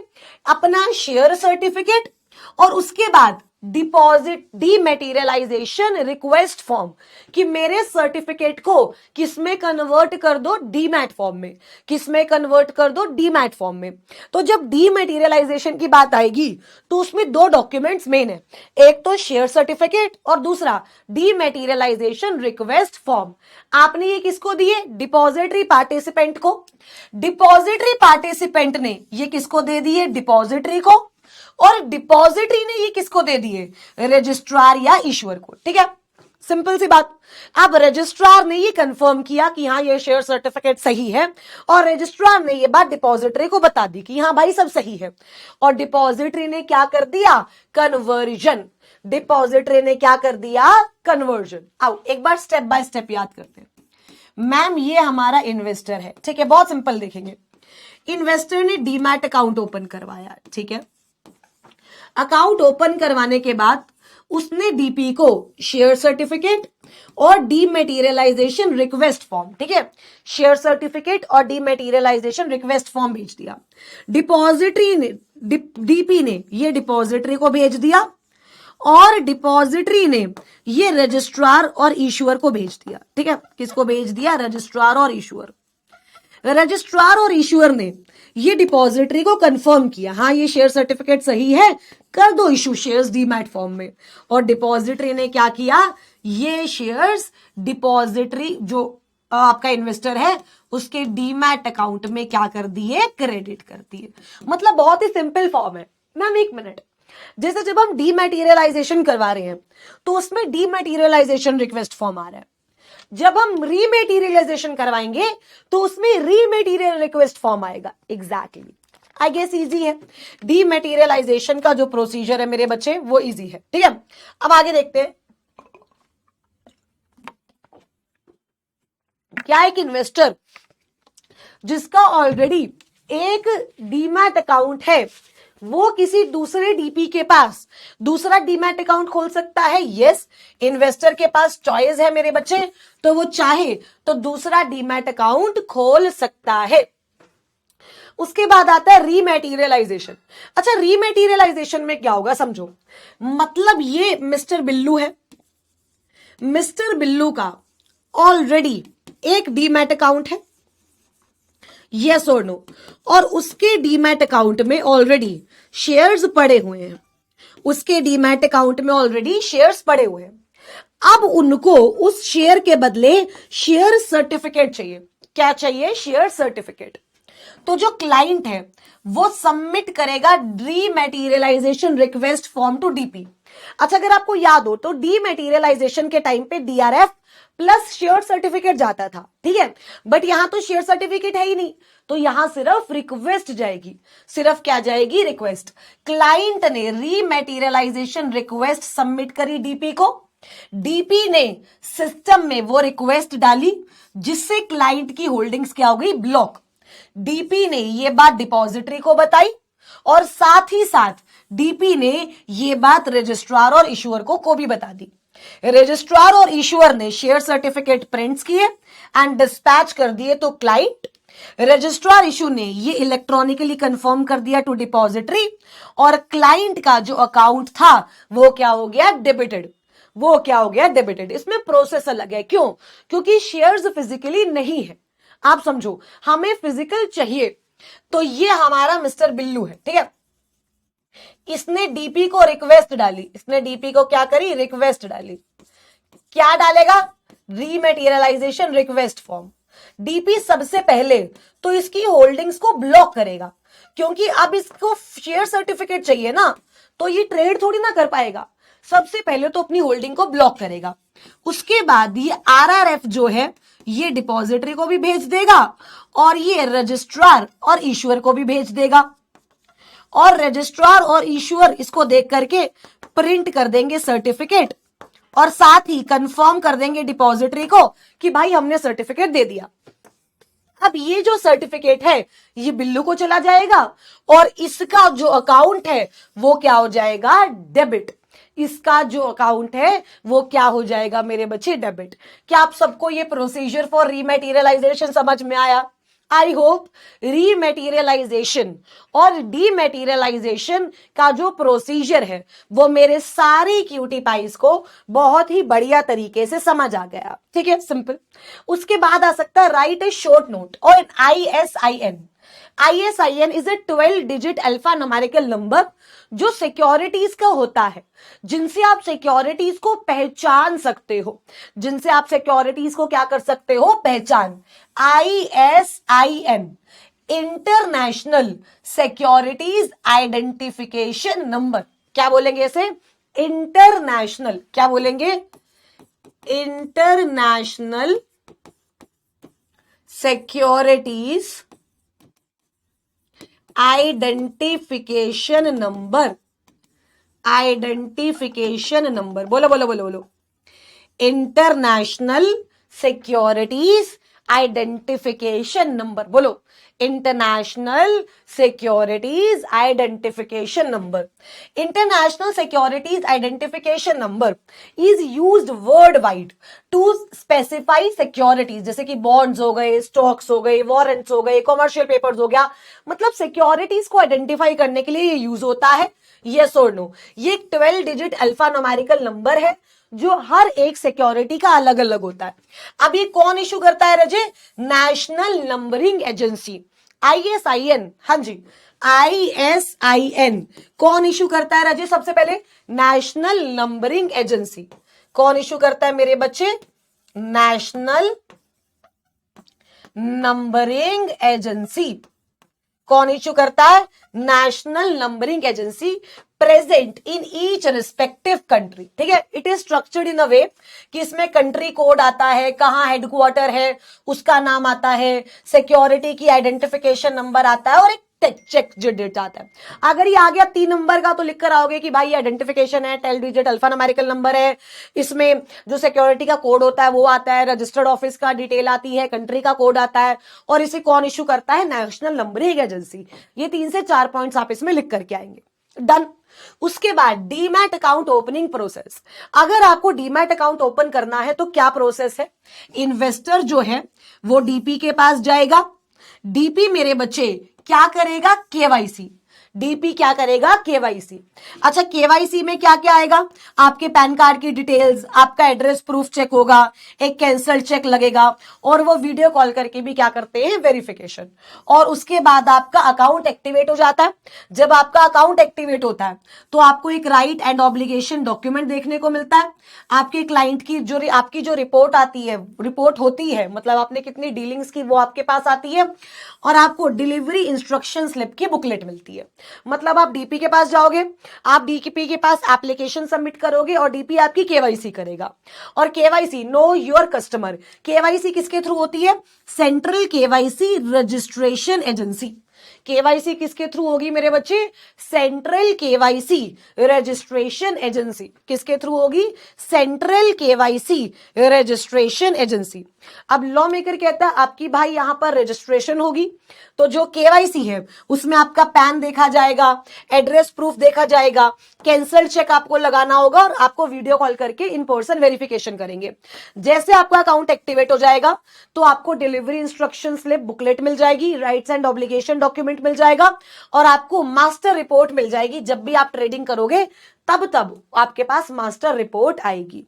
अपना शेयर सर्टिफिकेट, और उसके बाद डिपॉजिट डीमैटेरियलाइजेशन रिक्वेस्ट फॉर्म, कि मेरे सर्टिफिकेट को किसमें कन्वर्ट कर दो, डीमैट फॉर्म में, किसमें कन्वर्ट कर दो, डीमैट फॉर्म में। तो जब डीमैटेरियलाइजेशन की बात आएगी तो उसमें 2 डॉक्यूमेंट्स मेन है, एक तो शेयर सर्टिफिकेट और दूसरा डीमैटेरियलाइजेशन रिक्वेस्ट फॉर्म। आपने ये किसको दिए, डिपॉजिटरी पार्टिसिपेंट को। डिपॉजिटरी पार्टिसिपेंट ने ये किसको दे दिए, डिपॉजिटरी को, और डिपॉजिटरी ने ये किसको दे दिए, रजिस्ट्रार या इश्यूअर को। ठीक है, सिंपल सी बात। अब रजिस्ट्रार ने ये कंफर्म किया कि हाँ ये शेयर सर्टिफिकेट सही है, और रजिस्ट्रार ने ये बात डिपॉजिटरी को बता दी कि हाँ भाई सब सही है, और डिपॉजिटरी ने क्या कर दिया, कन्वर्जन। डिपॉजिटरी ने क्या कर दिया, कन्वर्जन। आओ एक बार स्टेप बाय स्टेप याद करते हैं। मैम ये हमारा इन्वेस्टर है, ठीक है, बहुत सिंपल देखेंगे। इन्वेस्टर ने डीमैट अकाउंट ओपन करवाया, ठीक है, अकाउंट ओपन करवाने के बाद उसने डीपी को शेयर सर्टिफिकेट और डीमैटेरियलाइजेशन रिक्वेस्ट फॉर्म, ठीक है, शेयर सर्टिफिकेट और डीमैटेरियलाइजेशन रिक्वेस्ट फॉर्म भेज दिया। डिपॉजिटरी ने डीपी ने ये डिपॉजिटरी को भेज दिया, और डिपॉजिटरी ने ये रजिस्ट्रार और इशूअर को भेज दिया। ठीक है, किसको भेज दिया, रजिस्ट्रार और इशूअर। रजिस्ट्रार और इशूअर ने ये डिपॉजिटरी को कंफर्म किया, हाँ ये शेयर सर्टिफिकेट सही है, कर दो इशू शेयर्स डीमैट फॉर्म में। और डिपॉजिटरी ने क्या किया, ये शेयर्स डिपॉजिटरी जो आपका इन्वेस्टर है उसके डीमैट अकाउंट में क्या कर दिए, क्रेडिट कर दिए। मतलब बहुत ही सिंपल फॉर्म है। मैम एक मिनट, जैसे जब हम डीमैटेरियलाइजेशन करवा रहे हैं तो उसमें डीमैटेरियलाइजेशन रिक्वेस्ट फॉर्म आ रहा है, जब हम रीमेटीरियलाइजेशन करवाएंगे तो उसमें रीमेटीरियल रिक्वेस्ट फॉर्म आएगा। एग्जैक्टली, आई गेस इजी है। डीमैटेरियलाइजेशन का जो प्रोसीजर है मेरे बच्चे वो इजी है। ठीक है, अब आगे देखते हैं। क्या एक इन्वेस्टर जिसका ऑलरेडी एक डीमैट अकाउंट है वो किसी दूसरे डीपी के पास दूसरा डीमैट अकाउंट खोल सकता है? यस, इन्वेस्टर के पास चॉइस है मेरे बच्चे, तो वो चाहे तो दूसरा डीमैट अकाउंट खोल सकता है। उसके बाद आता है रीमैटेरियलाइजेशन। अच्छा, रीमैटेरियलाइजेशन में क्या होगा समझो। मतलब ये मिस्टर बिल्लू है, मिस्टर बिल्लू का ऑलरेडी एक डीमैट अकाउंट है, यस और नो, और उसके डीमैट अकाउंट में ऑलरेडी शेयर्स पड़े हुए हैं, उसके डीमैट अकाउंट में ऑलरेडी शेयर्स पड़े हुए हैं। अब उनको उस शेयर के बदले शेयर सर्टिफिकेट चाहिए। क्या चाहिए? Share certificate. तो जो क्लाइंट है वो सबमिट करेगा डीमैटेरियलाइजेशन रिक्वेस्ट फॉर्म टू डीपी। अच्छा, अगर आपको याद हो तो डीमैटेरियलाइजेशन के टाइम पे डीआरएफ प्लस शेयर सर्टिफिकेट जाता था, ठीक है, बट यहां तो शेयर सर्टिफिकेट है ही नहीं, तो यहां सिर्फ रिक्वेस्ट जाएगी। सिर्फ क्या जाएगी? रिक्वेस्ट। क्लाइंट ने रीमैटेरियलाइजेशन रिक्वेस्ट सबमिट करी डीपी को, डीपी ने सिस्टम में वो रिक्वेस्ट डाली जिससे क्लाइंट की होल्डिंग्स क्या हो गई? ब्लॉक। डीपी ने ये बात डिपॉजिटरी को बताई, और साथ ही साथ डीपी ने ये बात रजिस्ट्रार और इशूअर को भी बता दी। रजिस्ट्रार और इशूअर ने शेयर सर्टिफिकेट प्रिंट्स किए एंड डिस्पैच कर दिए तो क्लाइंट। रजिस्ट्रार इशू ने ये इलेक्ट्रॉनिकली कंफर्म कर दिया टू डिपॉजिटरी, और क्लाइंट का जो अकाउंट था वो क्या हो गया? डेबिटेड। वो क्या हो गया? डेबिटेड। इसमें प्रोसेस अलग है। क्यों? क्योंकि शेयर्स फिजिकली नहीं है। आप समझो, हमें फिजिकल चाहिए, तो ये हमारा मिस्टर बिल्लू है, ठीक है, इसने डीपी को रिक्वेस्ट डाली, इसने डीपी को क्या करी? रिक्वेस्ट डाली। क्या डालेगा? रीमैटेरियलाइजेशन रिक्वेस्ट फॉर्म। डीपी सबसे पहले तो इसकी होल्डिंग्स को ब्लॉक करेगा, क्योंकि अब इसको शेयर सर्टिफिकेट चाहिए ना, तो ये ट्रेड थोड़ी ना कर पाएगा। सबसे पहले तो अपनी होल्डिंग को ब्लॉक करेगा। उसके बाद ये आरआरएफ जो है ये डिपॉजिटरी को भी भेज देगा, और ये रजिस्ट्रार और इशूअर को भी भेज देगा, और रजिस्ट्रार और इशूअर इसको देख करके प्रिंट कर देंगे सर्टिफिकेट, और साथ ही कंफर्म कर देंगे डिपॉजिटरी को कि भाई हमने सर्टिफिकेट दे दिया। अब ये जो सर्टिफिकेट है ये बिल्लू को चला जाएगा और इसका जो अकाउंट है वो क्या हो जाएगा, डेबिट। इसका जो अकाउंट है वो क्या हो जाएगा मेरे बच्चे, डेबिट। क्या आप सबको ये प्रोसीजर फॉर रीमेटीरियलाइजेशन समझ में आया? आई होप रीमेटीरियलाइजेशन और डीमेटीरियलाइजेशन का जो प्रोसीजर है वो मेरे सारे क्यूटी पाइस को बहुत ही बढ़िया तरीके से समझ आ गया। ठीक है, सिंपल। उसके बाद आ सकता है राइट ए शॉर्ट नोट और ISIN। ISIN is a 12 digit alpha numerical number जो सिक्योरिटीज का होता है, जिनसे आप सिक्योरिटीज को पहचान सकते हो, जिनसे आप सिक्योरिटीज को क्या कर सकते हो, पहचान। ISIN international securities identification number. क्या बोलेंगे इसे, इंटरनेशनल, क्या बोलेंगे, international securities identification number. Identification number, बोलो बोलो बोलो बोलो, इंटरनेशनल सिक्योरिटीज आइडेंटिफिकेशन नंबर, बोलो, international securities identification number. International securities identification number is used world wide to specify securities, जैसे कि बॉन्ड्स हो गए, स्टॉक्स हो गए, वारंट्स हो गए, कॉमर्शियल पेपर्स हो गया, मतलब सिक्योरिटीज को आइडेंटिफाई करने के लिए ये यूज होता है। यस और नो, ये 12 डिजिट अल्फा न्यूमेरिकल नंबर है जो हर एक सिक्योरिटी का अलग अलग होता है। अब ये कौन इशू करता है रजे, नेशनल नंबरिंग एजेंसी, ISIN। हाँ जी, ISIN कौन इशू करता है रजे, सबसे पहले नेशनल नंबरिंग एजेंसी। कौन इशू करता है मेरे बच्चे, नेशनल नंबरिंग एजेंसी। कौन इशू करता है, national numbering agency, present in each respective country. ठीक है, इट इज स्ट्रक्चर्ड इन अ वे कि इसमें कंट्री कोड आता है, कहां हेडक्वार्टर है उसका नाम आता है, सिक्योरिटी की आइडेंटिफिकेशन नंबर आता है और एक चेक डिजिट आता है। अगर ये आ गया 3 नंबर का तो लिख कर आओगे कि भाई आइडेंटिफिकेशन है, 12 डिजिट अल्फा न्यूमेरिकल नंबर है, इसमें जो सिक्योरिटी का कोड होता है वो आता है, रजिस्टर्ड ऑफिस का डिटेल आती है, कंट्री का कोड आता है और इसे कौन इशू करता है, नेशनल नंबरिंग एजेंसी। ये 3 से 4 पॉइंट्स आप इसमें लिख करके आएंगे। डन। उसके बाद डीमैट अकाउंट ओपनिंग प्रोसेस। अगर आपको डीमैट अकाउंट ओपन करना है तो क्या प्रोसेस है, इन्वेस्टर जो है वो डीपी के पास जाएगा, डीपी मेरे बच्चे क्या करेगा, केवाईसी। डीपी क्या करेगा, केवाईसी। अच्छा, केवाईसी में क्या क्या आएगा, आपके पैन कार्ड की डिटेल्स, आपका एड्रेस प्रूफ चेक होगा, एक कैंसल चेक लगेगा और वो वीडियो कॉल करके भी क्या करते हैं, वेरिफिकेशन। और उसके बाद आपका अकाउंट एक्टिवेट हो जाता है। जब आपका अकाउंट एक्टिवेट होता है तो आपको एक राइट एंड ऑब्लिगेशन डॉक्यूमेंट देखने को मिलता है। आपके क्लाइंट की जो आपकी जो रिपोर्ट आती है, रिपोर्ट होती है, मतलब आपने कितनी डीलिंग्स की वो आपके पास आती है और आपको डिलीवरी इंस्ट्रक्शन स्लिप की बुकलेट मिलती है। मतलब आप डीपी के पास जाओगे, आप डीपी के पास एप्लीकेशन सबमिट करोगे और डीपी आपकी केवाईसी करेगा। और KYC, know your customer, KYC किसके थ्रू होती है, central KYC registration agency. KYC किसके थ्रू होगी मेरे बच्चे, सेंट्रल केवाईसी रजिस्ट्रेशन एजेंसी। किसके थ्रू होगी, सेंट्रल केवाईसी रजिस्ट्रेशन एजेंसी। अब लॉ मेकर कहता है आपकी भाई यहां पर रजिस्ट्रेशन होगी तो जो केवाईसी है उसमें आपका पैन देखा जाएगा, एड्रेस प्रूफ देखा जाएगा, कैंसल चेक आपको लगाना होगा और आपको वीडियो कॉल करके इन पर्सन वेरिफिकेशन करेंगे। जैसे आपका अकाउंट एक्टिवेट हो जाएगा तो आपको डिलीवरी इंस्ट्रक्शन स्लिप बुकलेट मिल जाएगी, राइट्स एंड ऑब्लिगेशन डॉक्यूमेंट मिल जाएगा और आपको मास्टर रिपोर्ट मिल जाएगी। जब भी आप ट्रेडिंग करोगे तब आपके पास मास्टर रिपोर्ट आएगी।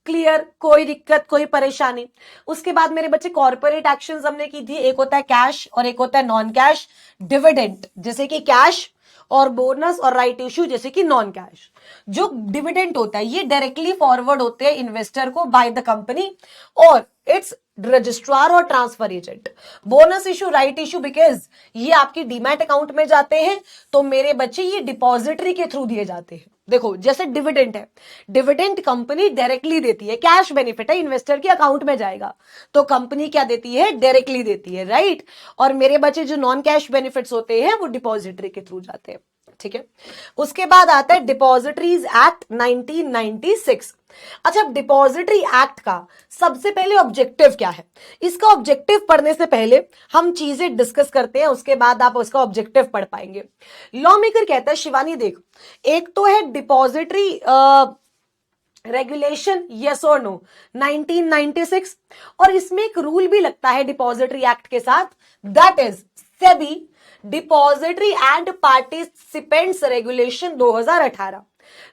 क्लियर, कोई दिक्कत, कोई परेशानी। उसके बाद मेरे बच्चे कॉर्पोरेट एक्शंस हमने की थी, एक होता है कैश और एक होता है नॉन कैश। डिविडेंड जैसे कि कैश और बोनस और राइट इश्यू जैसे कि नॉन कैश। जो डिविडेंड होता है ये डायरेक्टली फॉरवर्ड होते हैं इन्वेस्टर को बाय द कंपनी और इट्स रजिस्ट्रार और transfer agent. Bonus issue, right issue because ये आपकी डीमैट अकाउंट में जाते हैं तो मेरे बच्चे ये डिपॉजिटरी के थ्रू दिए जाते हैं। देखो जैसे डिविडेंड है, डिविडेंड कंपनी डायरेक्टली देती है, कैश बेनिफिट है, इन्वेस्टर के अकाउंट में जाएगा तो कंपनी क्या देती है, डायरेक्टली देती है, राइट। और मेरे बच्चे जो नॉन कैश बेनिफिट्स होते हैं वो डिपॉजिटरी के थ्रू जाते हैं। ठीक है, उसके बाद आता है डिपॉजिटरीज एक्ट 1996। अच्छा, डिपॉजिटरी एक्ट का सबसे पहले ऑब्जेक्टिव क्या है? इसका ऑब्जेक्टिव पढ़ने से पहले हम चीजें डिस्कस करते हैं, उसके बाद आप उसका ऑब्जेक्टिव पढ़ पाएंगे। लॉ मेकर कहता है, शिवानी देख, एक तो है डिपॉजिटरी रेगुलेशन, यस और नो, 1996, और इसमें एक रूल भी लगता है डिपॉजिटरी एक्ट के साथ, that is SEBI depository and participants regulation 2018।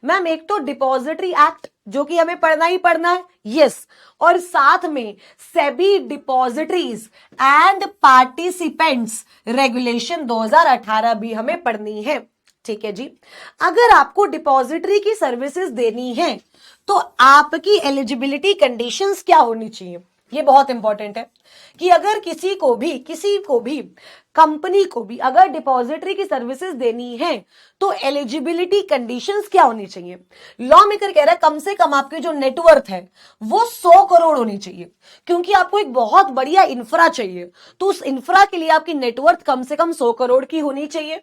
Ma'am, एक तो डिपॉजिटरी एक्ट जो कि हमें पढ़ना ही पढ़ना है, यस, और साथ में SEBI depositories and participants regulation 2018 भी हमें पढ़नी है। ठीक है जी। अगर आपको डिपॉजिटरी की सर्विसेज देनी है तो आपकी एलिजिबिलिटी कंडीशंस क्या होनी चाहिए? ये बहुत इंपॉर्टेंट है कि अगर किसी को भी कंपनी को भी अगर डिपॉजिटरी की सर्विसेज देनी है तो एलिजिबिलिटी कंडीशंस क्या होनी चाहिए? लॉ मेकर कह रहा है कम से कम आपकी जो नेटवर्थ है वो 100 करोड़ होनी चाहिए, क्योंकि आपको एक बहुत बढ़िया इंफ्रा चाहिए, तो उस इंफ्रा के लिए आपकी नेटवर्थ कम से कम 100 करोड़ की होनी चाहिए।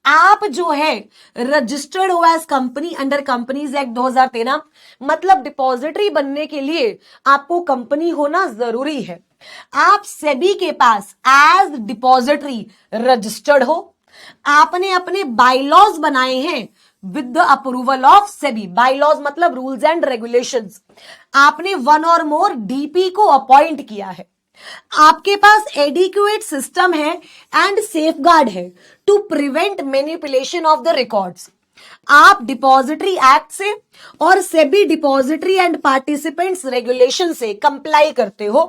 आप जो है रजिस्टर्ड हो as company under companies act 2013, मतलब डिपॉजिटरी बनने के लिए आपको कंपनी होना जरूरी है। आप सेबी के पास एज डिपॉजिटरी रजिस्टर्ड हो, आपने अपने बाइलॉज बनाए हैं with the approval of SEBI, bylaws मतलब रूल्स एंड रेगुलेशंस, आपने वन और मोर डीपी को अपॉइंट किया है, आपके पास एडिक्वेट सिस्टम है एंड सेफगार्ड है to prevent manipulation of the records. आप डिपॉजिटरी एक्ट से और SEBI depository and participants regulation से कंप्लाई करते हो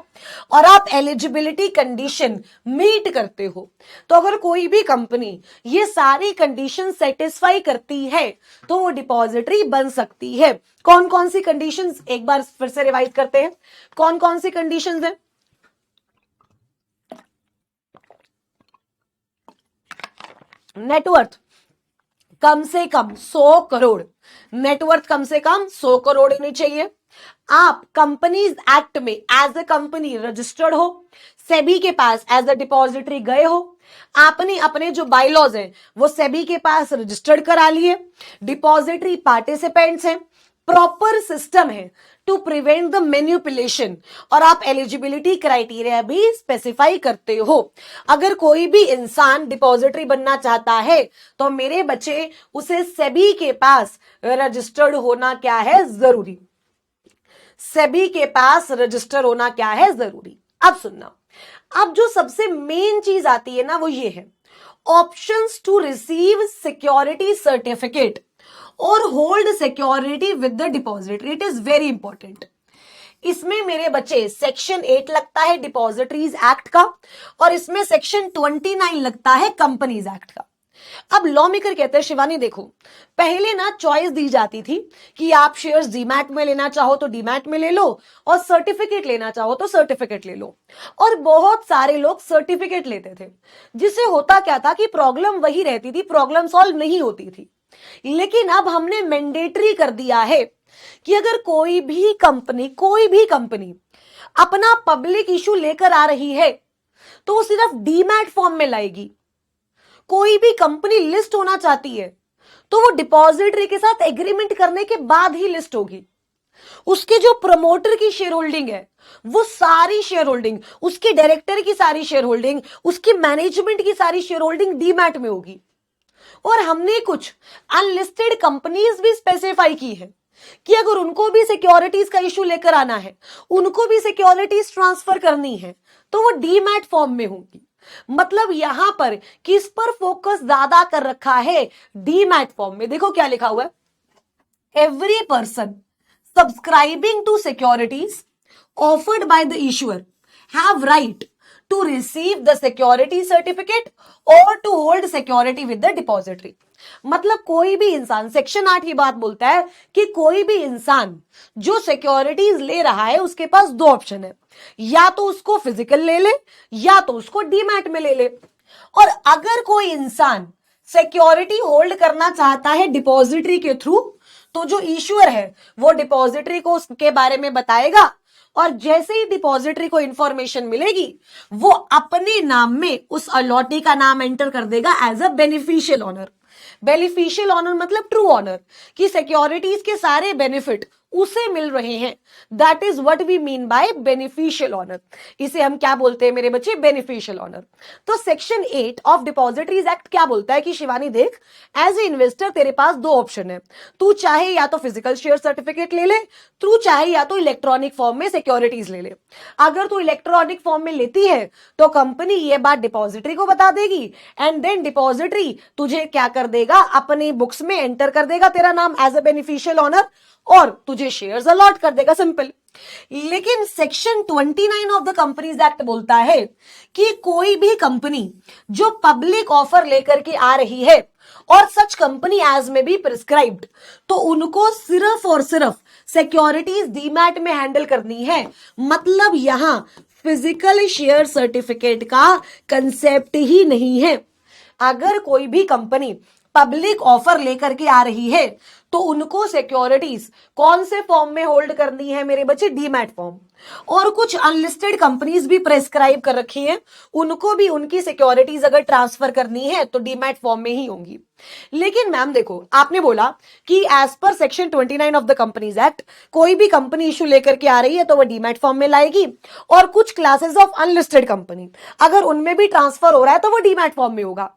और आप एलिजिबिलिटी कंडीशन मीट करते हो। तो अगर कोई भी कंपनी ये सारी कंडीशन सेटिस्फाई करती है तो वो डिपॉजिटरी बन सकती है। कौन कौन सी कंडीशंस, एक बार फिर से रिवाइज करते हैं, कौन कौन सी कंडीशंस है? नेटवर्थ कम से कम 100 करोड़, नेटवर्थ कम से कम 100 करोड़ होनी चाहिए। आप कंपनीज एक्ट में एज अ कंपनी रजिस्टर्ड हो, सेबी के पास एज अ डिपॉजिटरी गए हो, आपने अपने जो बाइलॉज हैं वो सेबी के पास रजिस्टर्ड करा लिए, डिपॉजिटरी पार्टिसिपेंट्स हैं, प्रॉपर सिस्टम है टू प्रिवेंट द मैनिपुलेशन, और आप एलिजिबिलिटी क्राइटेरिया भी स्पेसिफाई करते हो। अगर कोई भी इंसान डिपॉजिटरी बनना चाहता है तो मेरे बच्चे उसे सेबी के पास रजिस्टर्ड होना क्या है? जरूरी। सेबी के पास रजिस्टर होना क्या है? जरूरी। अब सुनना, अब जो सबसे मेन चीज आती है ना वो ये है, options to receive security certificate और hold security with the depository, it is very important. इसमें मेरे बच्चे सेक्शन 8 लगता है डिपॉजिटरीज एक्ट का और इसमें सेक्शन 29 लगता है कंपनीज एक्ट का। अब लॉ मेकर कहते हैं, शिवानी देखो, पहले ना चॉइस दी जाती थी कि आप शेयर्स डीमैट में लेना चाहो तो डीमैट में ले लो और सर्टिफिकेट लेना चाहो तो सर्टिफिकेट ले लो, और बहुत सारे लोग सर्टिफिकेट लेते थे, जिससे होता क्या था कि प्रॉब्लम वही रहती थी, प्रॉब्लम सॉल्व नहीं होती थी। लेकिन अब हमने मैंडेटरी कर दिया है कि अगर कोई भी कंपनी अपना पब्लिक इशू लेकर आ रही है तो वो सिर्फ डीमैट फॉर्म में लाएगी। कोई भी कंपनी लिस्ट होना चाहती है तो वो डिपॉजिटरी के साथ एग्रीमेंट करने के बाद ही लिस्ट होगी। उसके जो प्रमोटर की शेयर होल्डिंग है वो सारी शेयर होल्डिंग, उसके डायरेक्टर की सारी शेयर होल्डिंग, उसकी मैनेजमेंट की सारी शेयर होल्डिंग डीमैट में होगी। और हमने कुछ अनलिस्टेड कंपनीज भी स्पेसिफाई की है कि अगर उनको भी सिक्योरिटीज का इशू लेकर आना है, उनको भी सिक्योरिटीज ट्रांसफर करनी है तो वो डीमैट फॉर्म में होगी। मतलब यहां पर किस पर फोकस ज्यादा कर रखा है? डीमैट फॉर्म में। देखो क्या लिखा हुआ है, every person subscribing to securities offered by the issuer have right to receive the security certificate or to hold security with the depository। मतलब कोई भी इंसान, सेक्शन 8 ये बात बोलता है कि कोई भी इंसान जो सिक्योरिटीज ले रहा है उसके पास दो ऑप्शन है, या तो उसको फिजिकल ले ले या तो उसको डीमैट में ले ले। और अगर कोई इंसान सिक्योरिटी होल्ड करना चाहता है डिपॉजिटरी के थ्रू तो जो इशूअर है वो डिपॉजिटरी को उसके बारे में बताएगा, और जैसे ही डिपॉजिटरी को इंफॉर्मेशन मिलेगी वो अपने नाम में उस अलॉटी का नाम एंटर कर देगा as a beneficial owner. Beneficial owner मतलब ट्रू ऑनर, कि सिक्योरिटीज के सारे बेनिफिट उसे मिल रहे हैं। That is what we mean by beneficial owner. इसे हम क्या बोलते हैं मेरे बच्चे? Beneficial owner. तो सेक्शन 8 ऑफ डिपॉजिटरीज एक्ट क्या बोलता है कि शिवानी देख, एज ए इन्वेस्टर तेरे पास दो ऑप्शन है, तू चाहे या तो फिजिकल शेयर सर्टिफिकेट ले ले, तू चाहे या तो इलेक्ट्रॉनिक फॉर्म में सिक्योरिटीज ले ले। अगर तू इलेक्ट्रॉनिक फॉर्म में लेती है तो कंपनी ये बात डिपॉजिटरी को बता देगी एंड देन डिपॉजिटरी तुझे क्या कर देगा? अपनी बुक्स में एंटर कर देगा तेरा नाम एज ए बेनिफिशियल ऑनर और तुझे शेयर्स अलॉट कर देगा, सिंपल। लेकिन section 29 of the companies act बोलता है कि कोई भी कंपनी जो पब्लिक ऑफर लेकर के आ रही है और सच कंपनी एज में बी प्रिस्क्राइब्ड, तो उनको सिर्फ और सिर्फ सिक्योरिटीज डीमैट में हैंडल करनी है। मतलब यहां फिजिकल शेयर सर्टिफिकेट का कंसेप्ट ही नहीं है। अगर कोई भी कंपनी पब्लिक ऑफर लेकर के आ रही है तो उनको सिक्योरिटीज कौन से फॉर्म में होल्ड करनी है मेरे बच्चे? Demat form. और कुछ अनलिस्टेड कंपनीज भी प्रेस्क्राइब कर रखी हैं, उनको भी उनकी सिक्योरिटीज अगर ट्रांसफर करनी है तो डीमैट फॉर्म में ही होंगी। लेकिन मैम देखो, आपने बोला कि as per section 29 of the companies act कोई भी कंपनी इश्यू लेकर के आ रही है तो वह डीमैट फॉर्म में लाएगी, और कुछ क्लासेस ऑफ अनलिस्टेड कंपनी अगर उनमें भी ट्रांसफर हो रहा है तो वो डीमैट फॉर्म में होगा।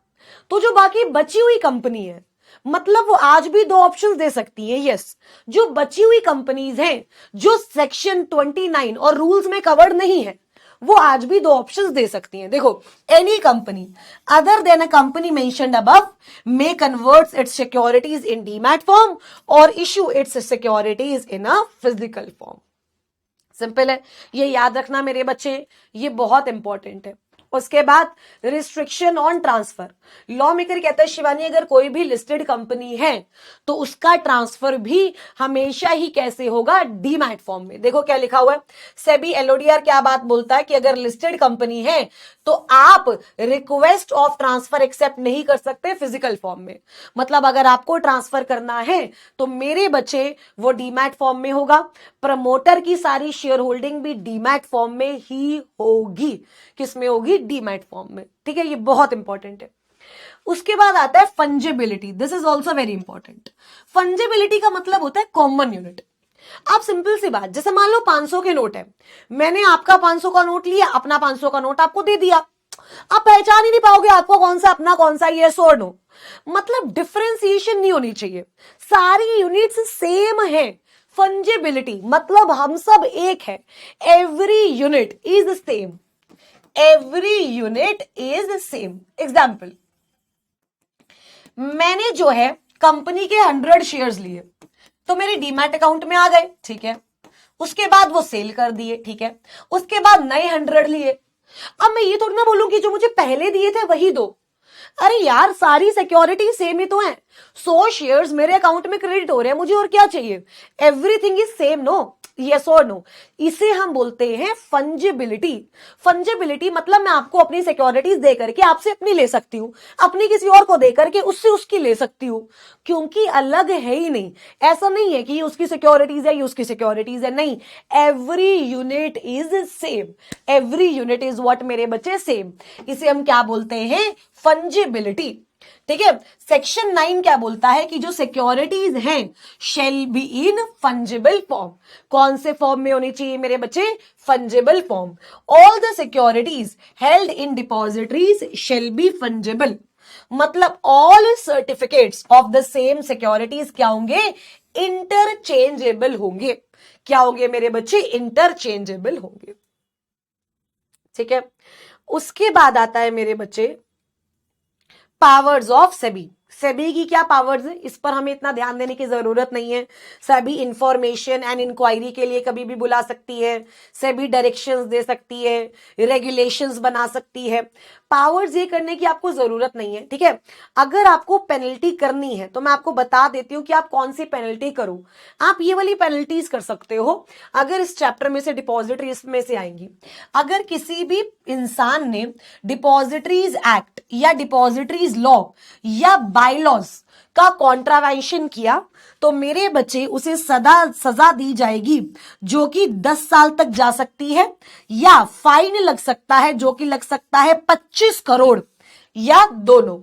तो जो बाकी बची हुई कंपनी है, मतलब वो आज भी दो ऑप्शंस दे सकती है। यस, जो बची हुई कंपनीज हैं जो सेक्शन 29 और रूल्स में कवर्ड नहीं है, वो आज भी दो ऑप्शंस दे सकती हैं। देखो, any company other than a company mentioned above may converts its securities in demat form और issue its securities in a physical form. Simple है, ये याद रखना मेरे बच्चे, ये बहुत इंपॉर्टेंट है। उसके बाद restriction on transfer. Law maker कहता है शिवानी अगर कोई भी लिस्टेड कंपनी है तो उसका ट्रांसफर भी हमेशा ही कैसे होगा? डीमैट फॉर्म में। देखो क्या लिखा हुआ है, सेबी एलओडीआर क्या बात बोलता है कि अगर लिस्टेड कंपनी है तो आप रिक्वेस्ट ऑफ ट्रांसफर एक्सेप्ट नहीं कर सकते फिजिकल फॉर्म में। मतलब अगर आपको ट्रांसफर करना है तो मेरे बच्चे वो डीमैट फॉर्म में होगा। प्रमोटर की सारी शेयर होल्डिंग भी डीमैट फॉर्म में ही होगी। किस में होगी? डीमैट फॉर्म में। ठीक है, ये बहुत इंपॉर्टेंट है। उसके बाद आता है fungibility. This is also very important. Fungibility का मतलब होता है कॉमन यूनिट। आप सिंपल सी बात, जैसे मान लो 500 के नोट है, मैंने आपका 500 का नोट लिया, अपना 500 का नोट आपको दे दिया, आप पहचान ही नहीं पाओगे आपको कौन सा अपना कौन सा, यस और नो। मतलब डिफरेंशिएशन नहीं होनी चाहिए, सारी यूनिट्स सेम है। फंजिबिलिटी मतलब हम सब एक है, every unit is same, every unit is same. Example, मैंने जो है कंपनी के 100 शेयर्स लिए तो मेरे डीमैट अकाउंट में आ गए, ठीक है। उसके बाद वो सेल कर दिए, ठीक है। उसके बाद नए 100 लिए। अब मैं ये थोड़ी ना बोलूं कि जो मुझे पहले दिए थे वही दो। अरे यार, सारी सिक्योरिटी सेम ही तो है। 100 शेयर्स मेरे अकाउंट में क्रेडिट हो रहे हैं, मुझे और क्या चाहिए? Everything is same, no? Yes और नो? इसे हम बोलते हैं फंजिबिलिटी। फंजिबिलिटी मतलब मैं आपको अपनी सिक्योरिटीज दे करके आपसे अपनी ले सकती हूं, अपनी किसी और को दे करके उससे उसकी ले सकती हूं, क्योंकि अलग है ही नहीं। ऐसा नहीं है कि ये उसकी सिक्योरिटीज है, ये उसकी सिक्योरिटीज है, नहीं। Every unit is same, every unit is what मेरे बच्चे? सेम। इसे हम क्या बोलते हैं? फंजिबिलिटी। ठीक है। सेक्शन 9 क्या बोलता है कि जो सिक्योरिटीज हैं shall be in fungible form. कौन से फॉर्म में होनी चाहिए मेरे बच्चे? Fungible form. All the securities held in depositories shall be fungible. मतलब all certificates of the same securities क्या होंगे? इंटरचेंजेबल होंगे। क्या होंगे मेरे बच्चे? इंटरचेंजेबल होंगे। ठीक है। उसके बाद आता है मेरे बच्चे पावर्स ऑफ सेबी। सेबी की क्या पावर्स है, इस पर हमें इतना ध्यान देने की जरूरत नहीं है। सेबी इंफॉर्मेशन एंड इंक्वायरी के लिए कभी भी बुला सकती है, सेबी डायरेक्शंस दे सकती है, रेगुलेशंस बना सकती है। पावर्स ये करने की आपको जरूरत नहीं है, ठीक है। अगर आपको पेनल्टी करनी है तो मैं आपको बता देती हूं कि आप कौन सी पेनल्टी करो। आप ये वाली पेनल्टीज कर सकते हो अगर इस चैप्टर में से डिपॉजिटरीज में से आएंगी। अगर किसी भी इंसान ने डिपॉजिटरीज एक्ट या डिपॉजिटरीज लॉ या बायलॉज का कॉन्ट्रावेंशन किया तो मेरे बच्चे उसे सजा दी जाएगी जो कि 10 साल तक जा सकती है, या फाइन लग सकता है जो कि लग सकता है 25 करोड़, या दोनों।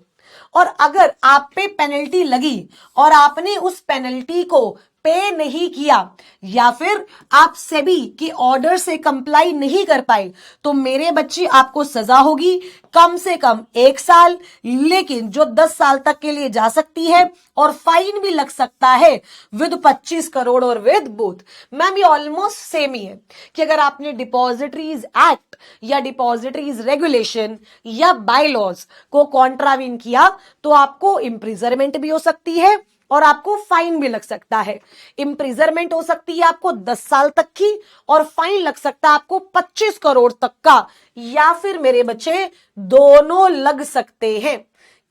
और अगर आप पे पेनल्टी लगी और आपने उस पेनल्टी को पे नहीं किया या फिर आप सेबी के ऑर्डर से कंप्लाई नहीं कर पाए तो मेरे बच्चे आपको सजा होगी कम से कम 1 साल, लेकिन जो 10 साल तक के लिए जा सकती है और फाइन भी लग सकता है विद 25 करोड़ और विद बोथ। मैम ये ऑलमोस्ट सेम ही है कि अगर आपने डिपॉजिटरीज एक्ट या डिपॉजिटरीज रेगुलेशन या बाय लॉज को कॉन्ट्रावीन किया तो आपको इम्प्रिजरमेंट भी हो सकती है और आपको फाइन भी लग सकता है। इम्प्रिजरमेंट हो सकती है आपको 10 साल तक की और फाइन लग सकता है आपको 25 करोड़ तक का, या फिर मेरे बच्चे दोनों लग सकते हैं।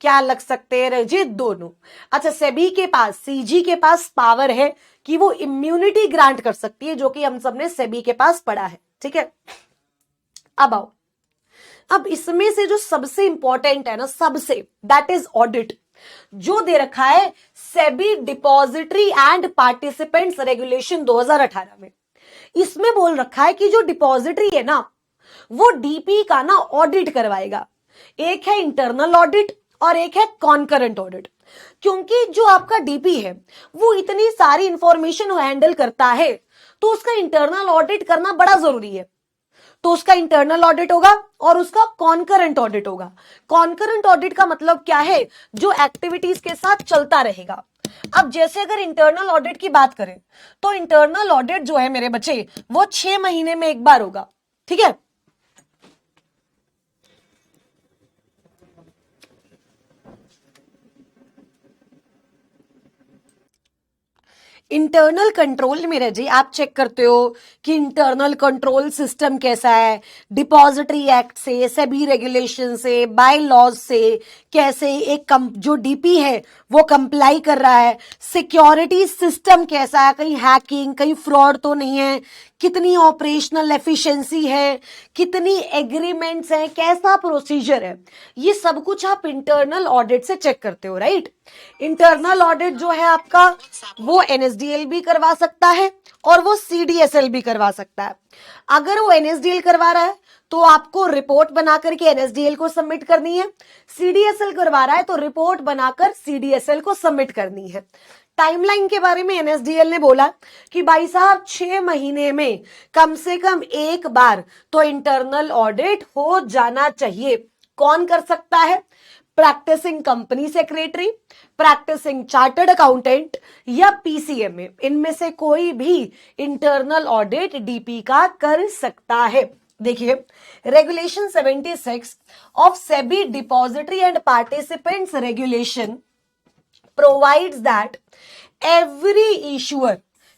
क्या लग सकते हैं रजित? दोनों। अच्छा, सेबी के पास, सीजी के पास पावर है कि वो इम्यूनिटी ग्रांट कर सकती है, जो कि हम सबने सेबी के पास पढ़ा है। ठीक है, अब आओ, अब इसमें से जो सबसे इंपॉर्टेंट है ना, सबसे, दैट इज ऑडिट, जो दे रखा है SEBI depository and participants regulation 2018 में। इसमें बोल रखा है कि जो डिपॉजिटरी है ना वो डीपी का ना ऑडिट करवाएगा। एक है इंटरनल ऑडिट और एक है कॉन्करेंट ऑडिट। क्योंकि जो आपका डीपी है वो इतनी सारी इंफॉर्मेशन हैंडल करता है तो उसका इंटरनल ऑडिट करना बड़ा जरूरी है। तो उसका इंटरनल ऑडिट होगा और उसका कॉन्करेंट ऑडिट होगा। कॉन्करेंट ऑडिट का मतलब क्या है? जो एक्टिविटीज के साथ चलता रहेगा। अब जैसे अगर इंटरनल ऑडिट की बात करें तो इंटरनल ऑडिट जो है मेरे बच्चे वो 6 महीने में एक बार होगा। ठीक है, इंटरनल कंट्रोल में जी आप चेक करते हो कि इंटरनल कंट्रोल सिस्टम कैसा है, डिपॉजिटरी एक्ट से, सेबी रेगुलेशन से, बाय लॉज से कैसे एक जो डीपी है वो कंप्लाई कर रहा है, सिक्योरिटी सिस्टम कैसा है, कहीं हैकिंग कहीं फ्रॉड तो नहीं है, कितनी ऑपरेशनल एफिशिएंसी है, कितनी एग्रीमेंट्स हैं, कैसा प्रोसीजर है, ये सब कुछ आप इंटरनल ऑडिट से चेक करते हो। राइट, इंटरनल ऑडिट जो है आपका वो एनएसडीएल भी करवा सकता है और वो सीडीएसएल भी करवा सकता है। अगर वो एनएसडीएल करवा रहा है तो आपको रिपोर्ट बनाकर के एनएसडीएल को सबमिट करनी है, सीडीएसएल करवा रहा है तो रिपोर्ट बनाकर सीडीएसएल को सबमिट करनी है। टाइमलाइन के बारे में एनएसडीएल ने बोला कि भाई साहब 6 महीने में कम से कम एक बार तो इंटरनल ऑडिट हो जाना चाहिए। कौन कर सकता है? Practicing company secretary, practicing chartered accountant या पीसीएमए, इनमें से कोई भी इंटरनल ऑडिट डीपी का कर सकता है। देखिए, regulation 76 of SEBI depository and participants regulation provides that every issuer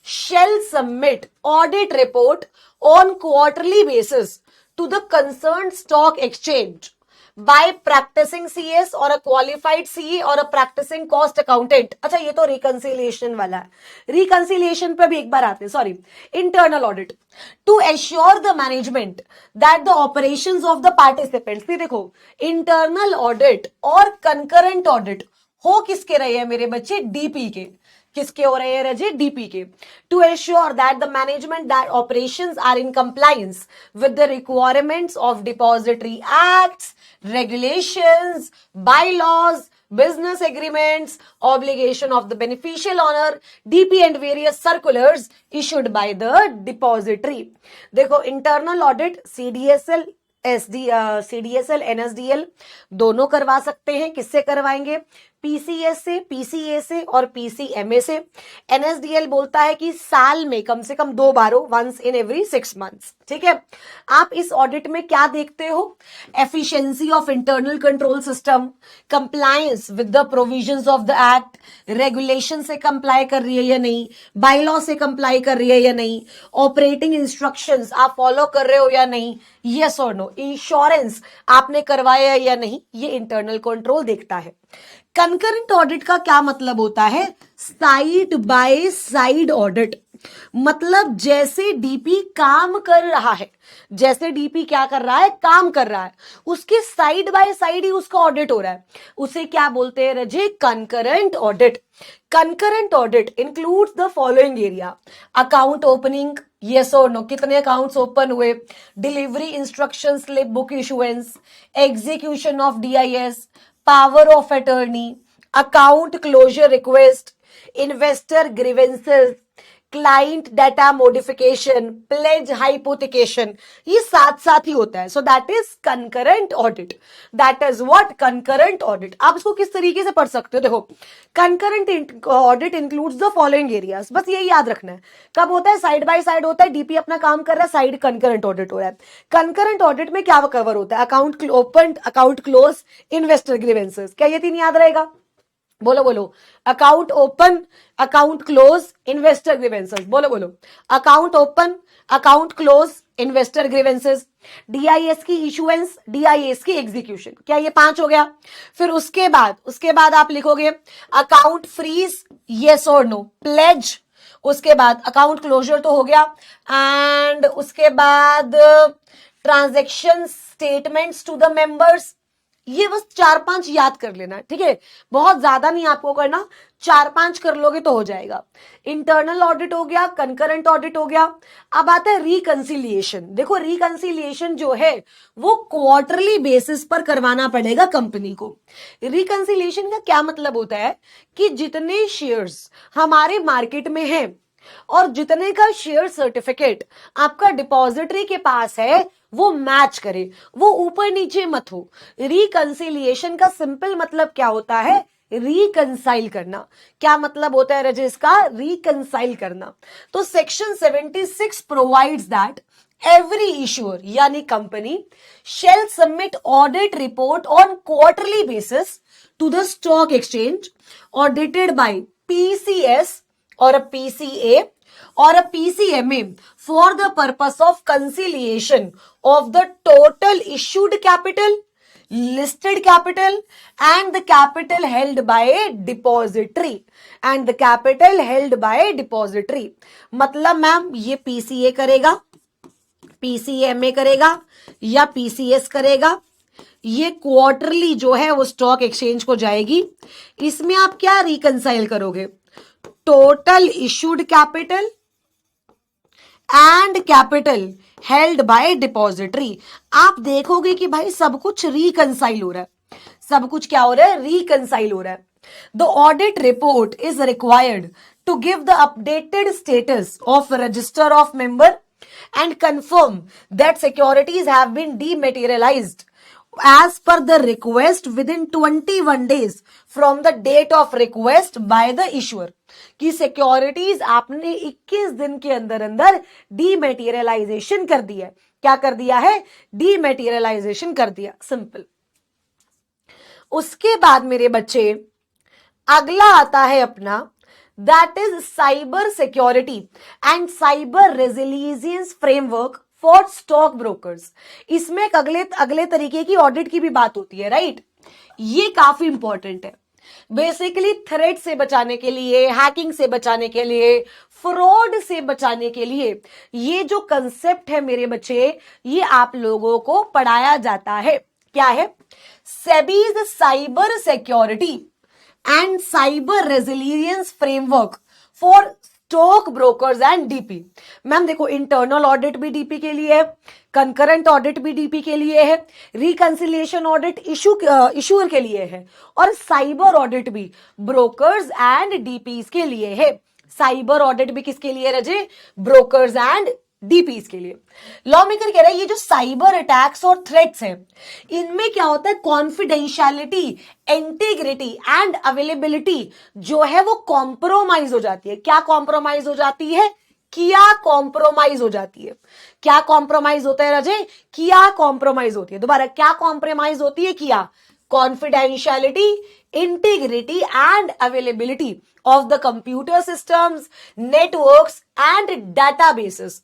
shall submit audit report on quarterly basis to the concerned stock exchange by practicing CS or a qualified CA or a practicing cost accountant। अच्छा, ये तो reconciliation वाला है, reconciliation पे भी एक बार आते हैं। Sorry, internal audit to assure the management that the operations of the participants. देखो, इंटरनल ऑडिट और कंकरेंट ऑडिट हो किसके रहे हैं मेरे बच्चे? डीपी के। किसके हो रहे हैं रजे? डीपी के। To assure that the management that operations are in compliance with the requirements of depository acts, regulations, bylaws, business agreements, obligation of the beneficial owner, DP and various circulars issued by the depository। देखो, internal audit CDSL CDSL NSDL दोनों करवा सकते हैं। किससे करवाएंगे? PCS से, PCA से और पीसीएमए से। एनएसडीएल बोलता है कि साल में कम से कम 2 बार हो, वंस इन एवरी 6 मंथ्स। ठीक है, आप इस ऑडिट में क्या देखते हो? Efficiency of internal control system, compliance with the provisions of the act, regulation से कंप्लाई कर रही है या नहीं, बाय लॉ से कंप्लाई कर रही है या नहीं, ऑपरेटिंग इंस्ट्रक्शंस आप फॉलो कर रहे हो या नहीं, यस और नो, इंश्योरेंस आपने करवाया है या नहीं, ये इंटरनल कंट्रोल देखता है। कंकरेंट ऑडिट का क्या मतलब होता है? Side by side audit. मतलब जैसे डीपी काम कर रहा है, जैसे डीपी क्या कर रहा है? काम कर रहा है, उसके साइड बाय साइड ही उसका ऑडिट हो रहा है। उसे क्या बोलते हैं रजे? Concurrent audit. Concurrent audit includes the following area: account opening, yes और नो, कितने अकाउंट्स ओपन हुए, delivery instruction slip book issuance, execution of DIS, power of attorney, account closure request, investor grievances, client data modification, pledge hypothecation, ये साथ साथ ही होता है. So that is concurrent audit. That is what? Concurrent audit. आप इसको किस तरीके से पढ़ सकते हो? देखो, concurrent audit includes the following areas. बस ये याद रखना है. कब होता है? साइड बाय साइड होता है. डीपी अपना काम कर रहा है, साइड कंकरेंट ऑडिट हो रहा है. कंकरेंट ऑडिट में क्या कवर होता है? Account open, account close, investor grievances. क्या ये तीन याद रहेगा? बोलो बोलो. Account open, account close, investor grievances. बोलो बोलो. Account open, account close, investor grievances. DIIs की इशुएंस, डीआईएस की एग्जीक्यूशन. क्या ये 5 हो गया? फिर उसके बाद आप लिखोगे अकाउंट फ्रीज, यस और नो, प्लेज. उसके बाद अकाउंट क्लोजर तो हो गया, एंड उसके बाद transaction statements to the members. ये बस 4-5 याद कर लेना, ठीक है? बहुत ज्यादा नहीं आपको करना, 4-5 कर लोगे तो हो जाएगा. इंटरनल ऑडिट हो गया, कंकरेंट ऑडिट हो गया. अब आता है रिकंसिलिएशन. देखो, रिकंसिलिएशन जो है वो क्वार्टरली बेसिस पर करवाना पड़ेगा कंपनी को. रिकंसिलिएशन का क्या मतलब होता है? कि जितने शेयर्स हमारे मार्केट में हैं और जितने का शेयर सर्टिफिकेट आपका डिपॉजिटरी के पास है वो मैच करे, वो ऊपर नीचे मत हो. रिकंसिलिएशन का सिंपल मतलब क्या होता है? रिकंसाइल करना. क्या मतलब होता है रजेश का? रिकंसाइल करना. तो section 76 provides that every issuer यानी company shall submit audit report on quarterly basis to the stock exchange audited by PCS or a PCA or a PCMA for the purpose of conciliation of the total issued capital, listed capital and the capital held by a depository and the capital held by a depository. मतलब ma'am ये PCA करेगा, PCMA करेगा या PCS करेगा. ये quarterly जो है वो स्टॉक एक्सचेंज को जाएगी. इसमें आप क्या रिकंसाइल करोगे? Total issued capital and capital held by depository. आप देखोगे कि भाई सब कुछ रिकंसाइल हो रहा है. सब कुछ क्या हो रहा है? रिकंसाइल हो रहा है. The audit report is required to give the updated status of register of member and confirm that securities have been dematerialised as per the request within 21 days from the date of request by the issuer. कि securities आपने 21 दिन के अंदर अंदर डीमेटेरियलाइजेशन कर दिया है. क्या कर दिया है? डीमेटेरियलाइजेशन कर दिया. सिंपल. उसके बाद मेरे बच्चे अगला आता है अपना, that is cyber security and cyber resilience framework for stock brokers. इसमें एक अगले तरीके की ऑडिट की भी बात होती है, राइट? ये काफी इंपॉर्टेंट है. बेसिकली थ्रेट से बचाने के लिए, हैकिंग से बचाने के लिए, फ्रॉड से बचाने के लिए ये जो कंसेप्ट है मेरे बच्चे, ये आप लोगों को पढ़ाया जाता है. क्या है? SEBI's cyber security and cyber resilience framework for stock brokers and DP. Ma'am देखो, इंटरनल ऑडिट भी डीपी के लिए है, कंकरेंट ऑडिट भी डीपी के लिए है, रिकंसिलिएशन ऑडिट इशूअर के लिए है, और साइबर ऑडिट भी ब्रोकर्स एंड डीपीज के लिए है. साइबर ऑडिट भी किसके लिए रजे? ब्रोकर्स एंड डीपीज के लिए. लॉ मेकर कह रहा है ये जो साइबर अटैक्स और थ्रेट्स हैं, इनमें क्या होता है? कॉन्फिडेंशियलिटी, इंटीग्रिटी एंड अवेलेबिलिटी जो है वो कॉम्प्रोमाइज हो जाती है. क्या कॉम्प्रोमाइज हो जाती है? किया कॉम्प्रोमाइज हो जाती है. क्या कॉम्प्रोमाइज होता है राजे? किया कॉम्प्रोमाइज होती है. दोबारा, क्या कॉम्प्रोमाइज होती है? किया. Confidentiality, integrity and availability of the computer systems, networks and databases.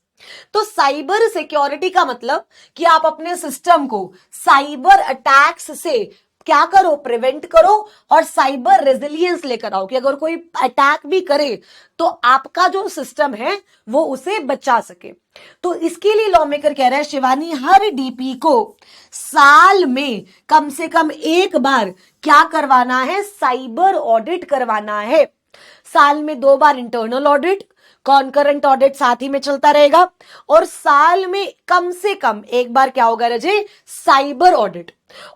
तो साइबर सिक्योरिटी का मतलब कि आप अपने सिस्टम को साइबर अटैक्स से क्या करो? प्रिवेंट करो, और साइबर रेजिलियंस लेकर आओ कि अगर कोई अटैक भी करे तो आपका जो सिस्टम है वो उसे बचा सके. तो इसके लिए लॉ मेकर कह रहा है शिवानी, हर डीपी को साल में कम से कम एक बार क्या करवाना है? साइबर ऑडिट करवाना है. साल में 2 बार इंटरनल ऑडिट, कॉन्करेंट ऑडिट साथ ही में चलता रहेगा, और साल में कम से कम एक बार क्या होगा रजे? Cyber audit.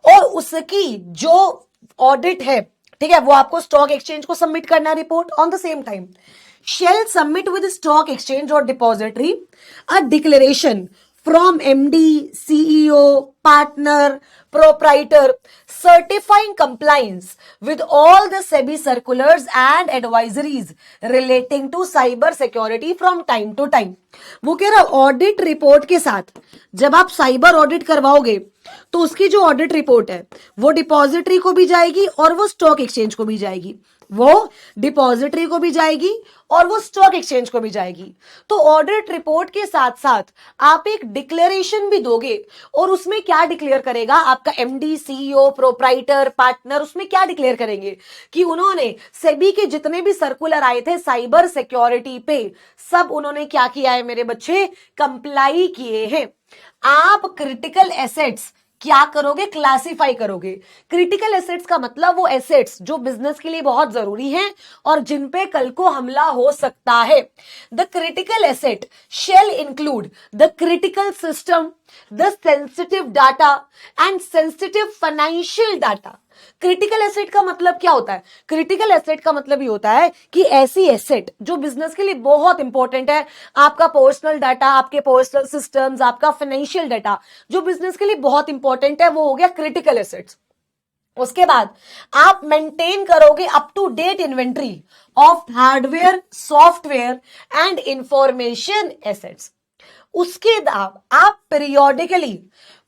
और उसकी जो ऑडिट है ठीक है, वो आपको स्टॉक एक्सचेंज को सबमिट करना है report on the same time. Shall submit with stock exchange और depository a declaration from MD, CEO, partner, proprietor, certifying compliance with all the SEBI circulars and advisories relating to cyber security from time to time। वो कह रहा audit report के साथ जब आप cyber audit करवाओगे तो उसकी जो ऑडिट रिपोर्ट है वो डिपॉजिटरी को भी जाएगी और वो स्टॉक एक्सचेंज को भी जाएगी, वो डिपॉजिटरी को भी जाएगी और वो स्टॉक एक्सचेंज को भी जाएगी। तो ऑडिट रिपोर्ट के साथ साथ आप एक डिक्लेरेशन भी दोगे और उसमें क्या डिक्लेयर करेगा आपका एमडी, सीईओ, प्रोप्राइटर, पार्टनर, उसमें क्या डिक्लेयर करेंगे कि उन्होंने सेबी के जितने भी सर्कुलर आए थे साइबर सिक्योरिटी पे, सब उन्होंने क्या किया है मेरे बच्चे, कंप्लाई किए हैं। आप क्रिटिकल एसेट्स क्या करोगे, क्लासिफाई करोगे। क्रिटिकल एसेट्स का मतलब वो एसेट्स जो बिजनेस के लिए बहुत जरूरी हैं और जिन पे कल को हमला हो सकता है। The critical asset shall include the critical system, the sensitive data and sensitive financial data. Critical asset का मतलब क्या होता है, क्रिटिकल एसेट का मतलब ये होता है कि ऐसी एसेट जो बिजनेस के लिए बहुत इंपॉर्टेंट है, आपका पर्सनल डाटा, आपके पर्सनल सिस्टम्स, आपका फाइनेंशियल डाटा जो बिजनेस के लिए बहुत इंपॉर्टेंट है, वो हो गया क्रिटिकल एसेट्स। उसके बाद आप मेंटेन करोगे up to date inventory of hardware, software and information assets. उसके बाद आप periodically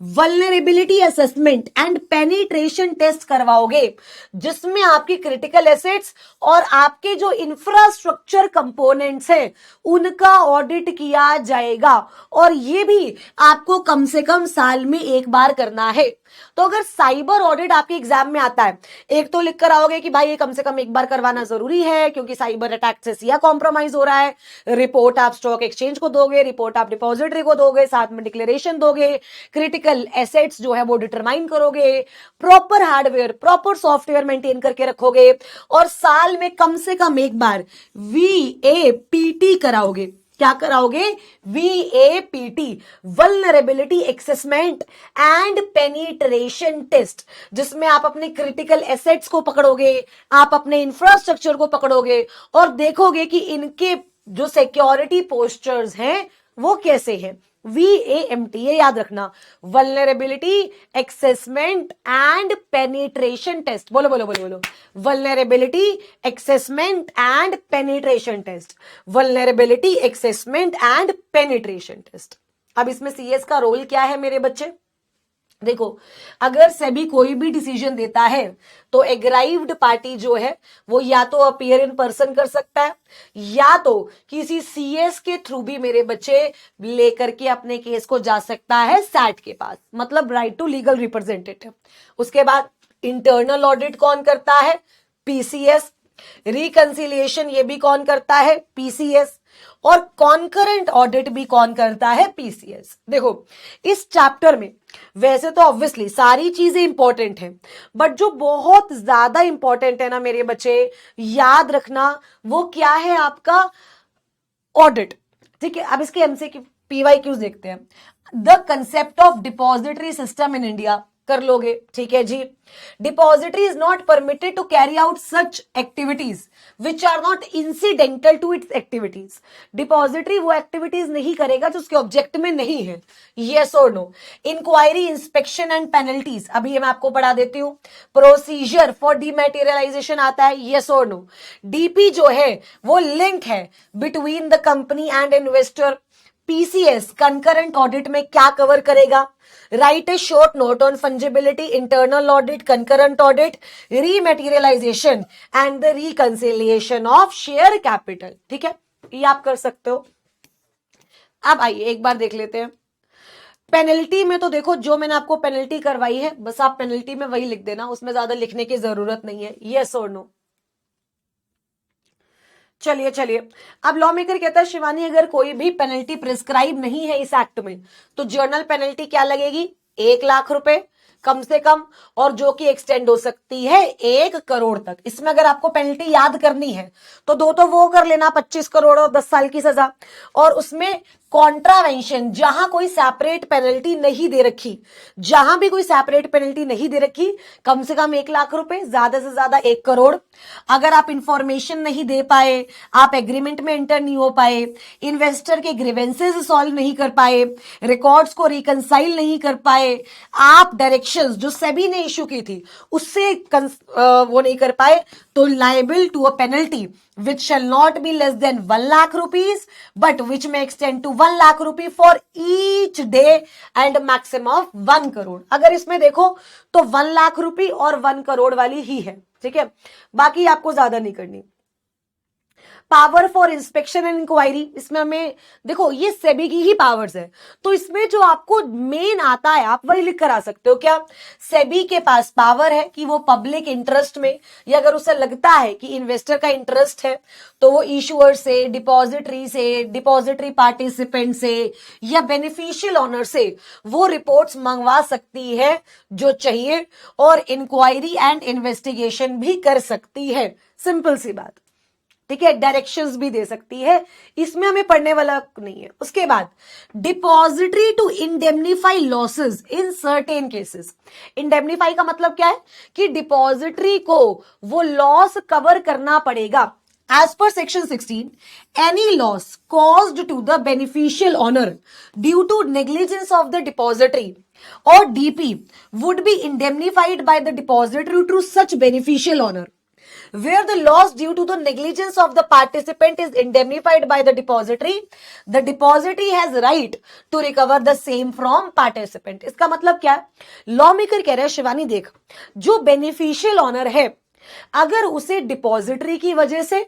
vulnerability assessment and penetration test करवाओगे जिसमें आपकी क्रिटिकल एसेट्स और आपके जो इंफ्रास्ट्रक्चर कंपोनेंट्स हैं उनका ऑडिट किया जाएगा और ये भी आपको कम से कम साल में एक बार करना है। तो अगर साइबर ऑडिट आपके एग्जाम में आता है, एक तो लिख कर आओगे कि भाई ये कम से कम एक बार करवाना जरूरी है क्योंकि साइबर अटैक से सिया कॉम्प्रोमाइज हो रहा है। रिपोर्ट आप स्टॉक एक्सचेंज को दोगे, रिपोर्ट आप डिपॉजिटरी को दोगे, साथ में डिक्लेरेशन दोगे, क्रिटिकल एसेट्स जो है वो डिटरमाइन करोगे, proper hardware, proper software maintain करके रखोगे और साल में कम से कम एक बार VAPT कराओगे। क्या कराओगे, VAPT, vulnerability assessment and penetration test, जिसमें आप अपने क्रिटिकल एसेट्स को पकड़ोगे, आप अपने इंफ्रास्ट्रक्चर को पकड़ोगे और देखोगे कि इनके जो सिक्योरिटी पोस्चर्स हैं वो कैसे हैं। VAMT, ये याद रखना, vulnerability assessment and penetration test. बोलो बोलो बोलो बोलो, vulnerability assessment and penetration test, vulnerability assessment and penetration test. अब इसमें CS का रोल क्या है मेरे बच्चे, देखो अगर सेबी कोई भी डिसीजन देता है तो एग्राइव्ड पार्टी जो है वो या तो अपीयर इन पर्सन कर सकता है या तो किसी CS के थ्रू भी मेरे बच्चे लेकर के अपने केस को जा सकता है सैट के पास, मतलब राइट टू लीगल रिप्रेजेंटेटिव। उसके बाद इंटरनल ऑडिट कौन करता है, PCS। रिकंसिलिएशन ये भी कौन करता है, PCS। और कॉन्करेंट ऑडिट भी कौन करता है, PCS। देखो इस चैप्टर में वैसे तो ऑब्वियसली सारी चीजें इंपॉर्टेंट हैं, बट जो बहुत ज्यादा इंपॉर्टेंट है ना मेरे बच्चे, याद रखना, वो क्या है, आपका ऑडिट। ठीक है, अब इसके MCQ PYQs देखते हैं। The concept of depository system in India कर लोगे, ठीक है जी। Depository is not permitted to carry out such activities which are not incidental to its activities. Depository वो एक्टिविटीज नहीं करेगा जो उसके ऑब्जेक्ट में नहीं है, यस और no. Inquiry, inspection and penalties, अभी ये मैं आपको पढ़ा देती हूँ। प्रोसीजर फॉर डीमैटेरियलाइजेशन आता है, यस और नो। DP जो है वो लिंक है between the company and investor. PCS concurrent audit में क्या कवर करेगा, write a short note on fungibility, internal audit, concurrent audit, rematerialisation and the reconciliation of share capital. ठीक है, ये आप कर सकते हो। अब आइए एक बार देख लेते हैं पेनल्टी में। तो देखो जो मैंने आपको पेनल्टी करवाई है बस आप पेनल्टी में वही लिख देना, उसमें ज्यादा लिखने की जरूरत नहीं है, यस और नो। चलिए चलिए, अब लॉ मेकर कहता है शिवानी अगर कोई भी पेनल्टी प्रिस्क्राइब नहीं है इस एक्ट में तो जर्नल पेनल्टी क्या लगेगी, 1 लाख रुपए कम से कम, और जो कि एक्सटेंड हो सकती है 1 करोड़ तक। इसमें अगर आपको पेनल्टी याद करनी है तो दो तो वो कर लेना, 25 करोड़ और 10 साल की सजा, और उसमें कॉन्ट्रावेंशन, जहां कोई सेपरेट पेनल्टी नहीं दे रखी, जहां भी कोई सेपरेट पेनल्टी नहीं दे रखी, कम से कम 1 लाख रुपए, ज्यादा से ज्यादा 1 करोड़। अगर आप इंफॉर्मेशन नहीं दे पाए, आप एग्रीमेंट में एंटर नहीं हो पाए, इन्वेस्टर के ग्रीवेंसेस सॉल्व नहीं कर पाए, रिकॉर्ड्स को रिकंसाइल नहीं कर पाए, आप डायरेक्शंस जो सेबी ने इश्यू की थी उससे वो नहीं कर पाए, तो liable to a penalty which shall not be less than 1 lakh rupees but which may extend to 1 lakh rupee for each day and maximum of 1 crore। अगर इसमें देखो तो 1 लाख रुपए और 1 करोड़ वाली ही है, ठीक है, बाकी आपको ज्यादा नहीं करनी। Power for inspection and inquiry, इसमें हमें देखो ये सेबी की ही पावर्स है, तो इसमें जो आपको मेन आता है आप वही लिख कर आ सकते हो। क्या सेबी के पास पावर है कि वो पब्लिक इंटरेस्ट में, या अगर उसे लगता है कि इन्वेस्टर का इंटरेस्ट है तो वो इशुअर से, डिपॉजिटरी पार्टिसिपेंट से या बेनिफिशियल ओनर से वो रिपोर्ट्स मंगवा सकती है जो चाहिए, और इंक्वायरी एंड इन्वेस्टिगेशन भी कर सकती है। सिंपल सी बात, ठीक है, डायरेक्शंस भी दे सकती है, इसमें हमें पढ़ने वाला नहीं है। उसके बाद depository to indemnify losses in certain cases. Indemnify का मतलब क्या है कि डिपॉजिटरी को वो लॉस कवर करना पड़ेगा। As per section 16, any loss caused to the beneficial owner due to negligence of the depository or DP would be indemnified by the depository to such beneficial owner. Where the loss due to the negligence of the participant is indemnified by the depository has right to recover the same from participant। इसका मतलब क्या है, law maker कह रहा है शिवानी देख, जो beneficial owner है अगर उसे डिपॉजिटरी की वजह से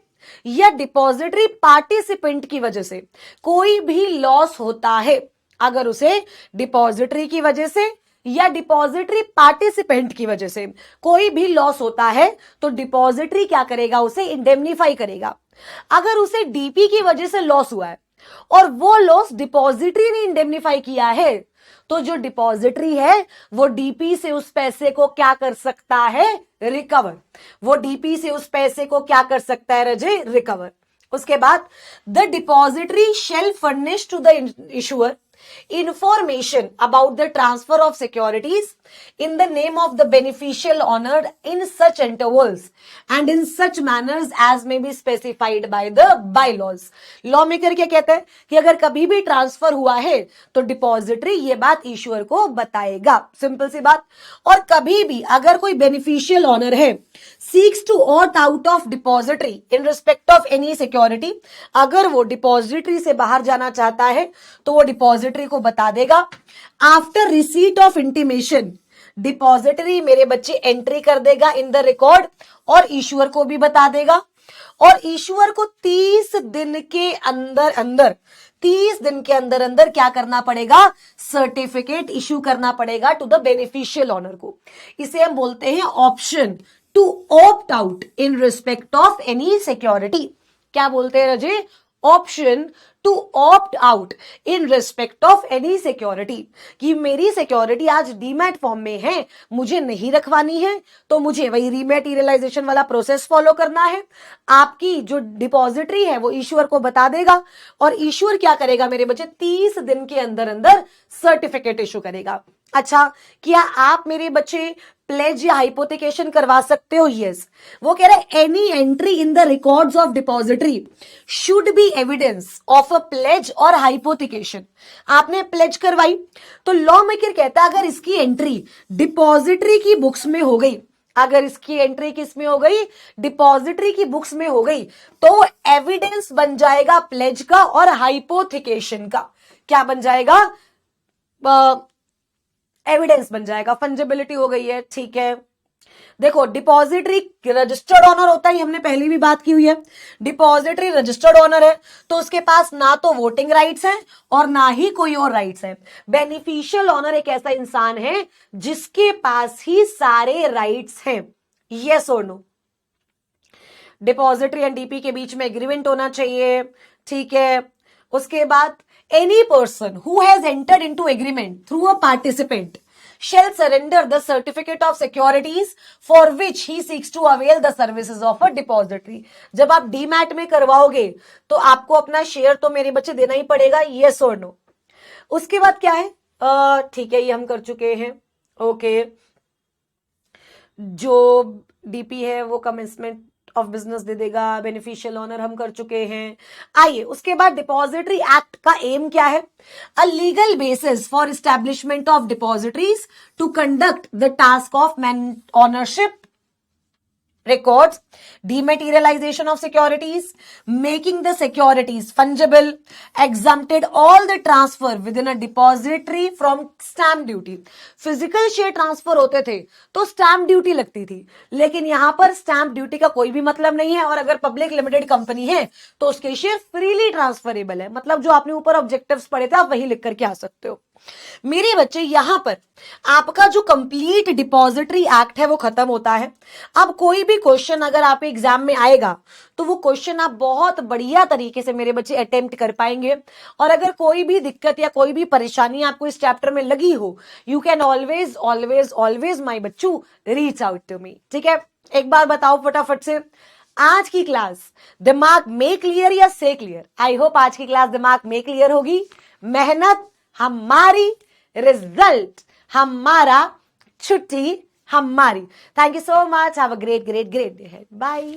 या डिपॉजिटरी पार्टिसिपेंट की वजह से कोई भी लॉस होता है, अगर उसे डिपॉजिटरी की वजह से या डिपॉजिटरी पार्टिसिपेंट की वजह से कोई भी लॉस होता है तो डिपॉजिटरी क्या करेगा, उसे इंडेमनीफाई करेगा। अगर उसे डीपी की वजह से लॉस हुआ है और वो लॉस डिपॉजिटरी ने इंडेमनीफाई किया है, तो जो डिपॉजिटरी है वो डीपी से उस पैसे को क्या कर सकता है, रिकवर। वो डीपी से उस पैसे को क्या कर सकता है रजे, रिकवर। उसके बाद the depository shall furnish to the issuer information about the transfer of securities in the name of the beneficial owner in such intervals and in such manners as may be specified by the bylaws। Law maker क्या कहता है कि अगर कभी भी transfer हुआ है तो डिपॉजिटरी ये बात इशुअर को बताएगा। सिंपल सी बात। और कभी भी अगर कोई बेनिफिशियल ऑनर है seeks to opt out of depository in respect of any security, अगर वो डिपॉजिटरी से बाहर जाना चाहता है तो वो डिपॉजिटरी को बता देगा। After receipt of intimation depository मेरे बच्चे एंट्री कर देगा इन द रिकॉर्ड और इशुअर को भी बता देगा, और इशुअर को 30 दिन के अंदर 30 दिन के अंदर क्या करना पड़ेगा, सर्टिफिकेट इशू करना पड़ेगा टू द बेनिफिशियल ऑनर को। इसे हम बोलते हैं option to opt out in respect of any security. क्या बोलते हैं रजे, option to opt out in respect of any security, कि मेरी सिक्योरिटी आज डीमैट फॉर्म में है, मुझे नहीं रखवानी है तो मुझे वही रीमैटेरियलाइजेशन वाला प्रोसेस फॉलो करना है। आपकी जो डिपॉजिटरी है वो इशुअर को बता देगा और इशुअर क्या करेगा मेरे बच्चे, 30 दिन के अंदर सर्टिफिकेट इशू करेगा। अच्छा, क्या आप मेरे बच्चे प्लेज या हाइपोथिकेशन करवा सकते हो? यस। वो कह रहा है any entry in the records of depository should be evidence of a pledge और हाइपोथिकेशन। आपने प्लेज करवाई तो लॉ मेकर कहता है अगर इसकी एंट्री डिपॉजिटरी की बुक्स में हो गई, अगर इसकी एंट्री किस में हो गई, डिपॉजिटरी की बुक्स में हो गई, तो एविडेंस बन जाएगा प्लेज का और हाइपोथिकेशन का। क्या बन जाएगा, एविडेंस बन जाएगा। फंजिबिलिटी हो गई है, ठीक है। देखो डिपॉजिटरी रजिस्टर्ड ऑनर होता है, हमने पहले भी बात की हुई है। डिपॉजिटरी रजिस्टर्ड ऑनर है तो उसके पास ना तो वोटिंग राइट्स है और ना ही कोई और राइट्स है। बेनिफिशियल ऑनर एक ऐसा इंसान है जिसके पास ही सारे राइट्स हैं। यस और नो। डिपॉजिटरी एंड डीपी के बीच में एग्रीमेंट होना चाहिए, ठीक है। उसके बाद any person who has entered into agreement through a participant shall surrender the certificate of securities for which he seeks to avail the services of a depository. जब आप डीमैट में करवाओगे तो आपको अपना शेयर तो मेरे बच्चे देना ही पड़ेगा, yes or no. उसके बाद क्या है, ठीक है ये हम कर चुके हैं. ओके, जो डीपी है वो कमेंसमेंट ऑफ बिजनेस दे देगा, बेनिफिशियल ऑनर हम कर चुके हैं. आइए उसके बाद डिपॉजिटरी एक्ट का एम क्या है? A legal basis for establishment of depositories to conduct the task of ownership records, dematerialization of securities, making the securities fungible, exempted all the transfer within a depository from stamp duty. Physical share transfer होते थे तो stamp duty लगती थी, लेकिन यहां पर stamp duty का कोई भी मतलब नहीं है, और अगर पब्लिक लिमिटेड कंपनी है तो उसके शेयर फ्रीली ट्रांसफरेबल है. मतलब जो आपने ऊपर ऑब्जेक्टिव्स पढ़े थे आप वही लिख करके आ सकते हो. मेरे बच्चे यहां पर आपका जो कंप्लीट डिपॉजिटरी एक्ट है वो खत्म होता है. अब कोई भी क्वेश्चन अगर आप एग्जाम में आएगा तो वो क्वेश्चन आप बहुत बढ़िया तरीके से मेरे बच्चे अटेम्प्ट कर पाएंगे. और अगर कोई भी दिक्कत या कोई भी परेशानी आपको इस चैप्टर में लगी हो, you can always always always my बच्चू रीच आउट टू मी. ठीक है, एक बार बताओ फटाफट से, आज की क्लास दिमाग में क्लियर या से क्लियर? आई होप आज की क्लास दिमाग में क्लियर होगी. मेहनत हमारी, रिजल्ट हमारा, छुट्टी हमारी. Thank you so much. Have a great great great day. Bye.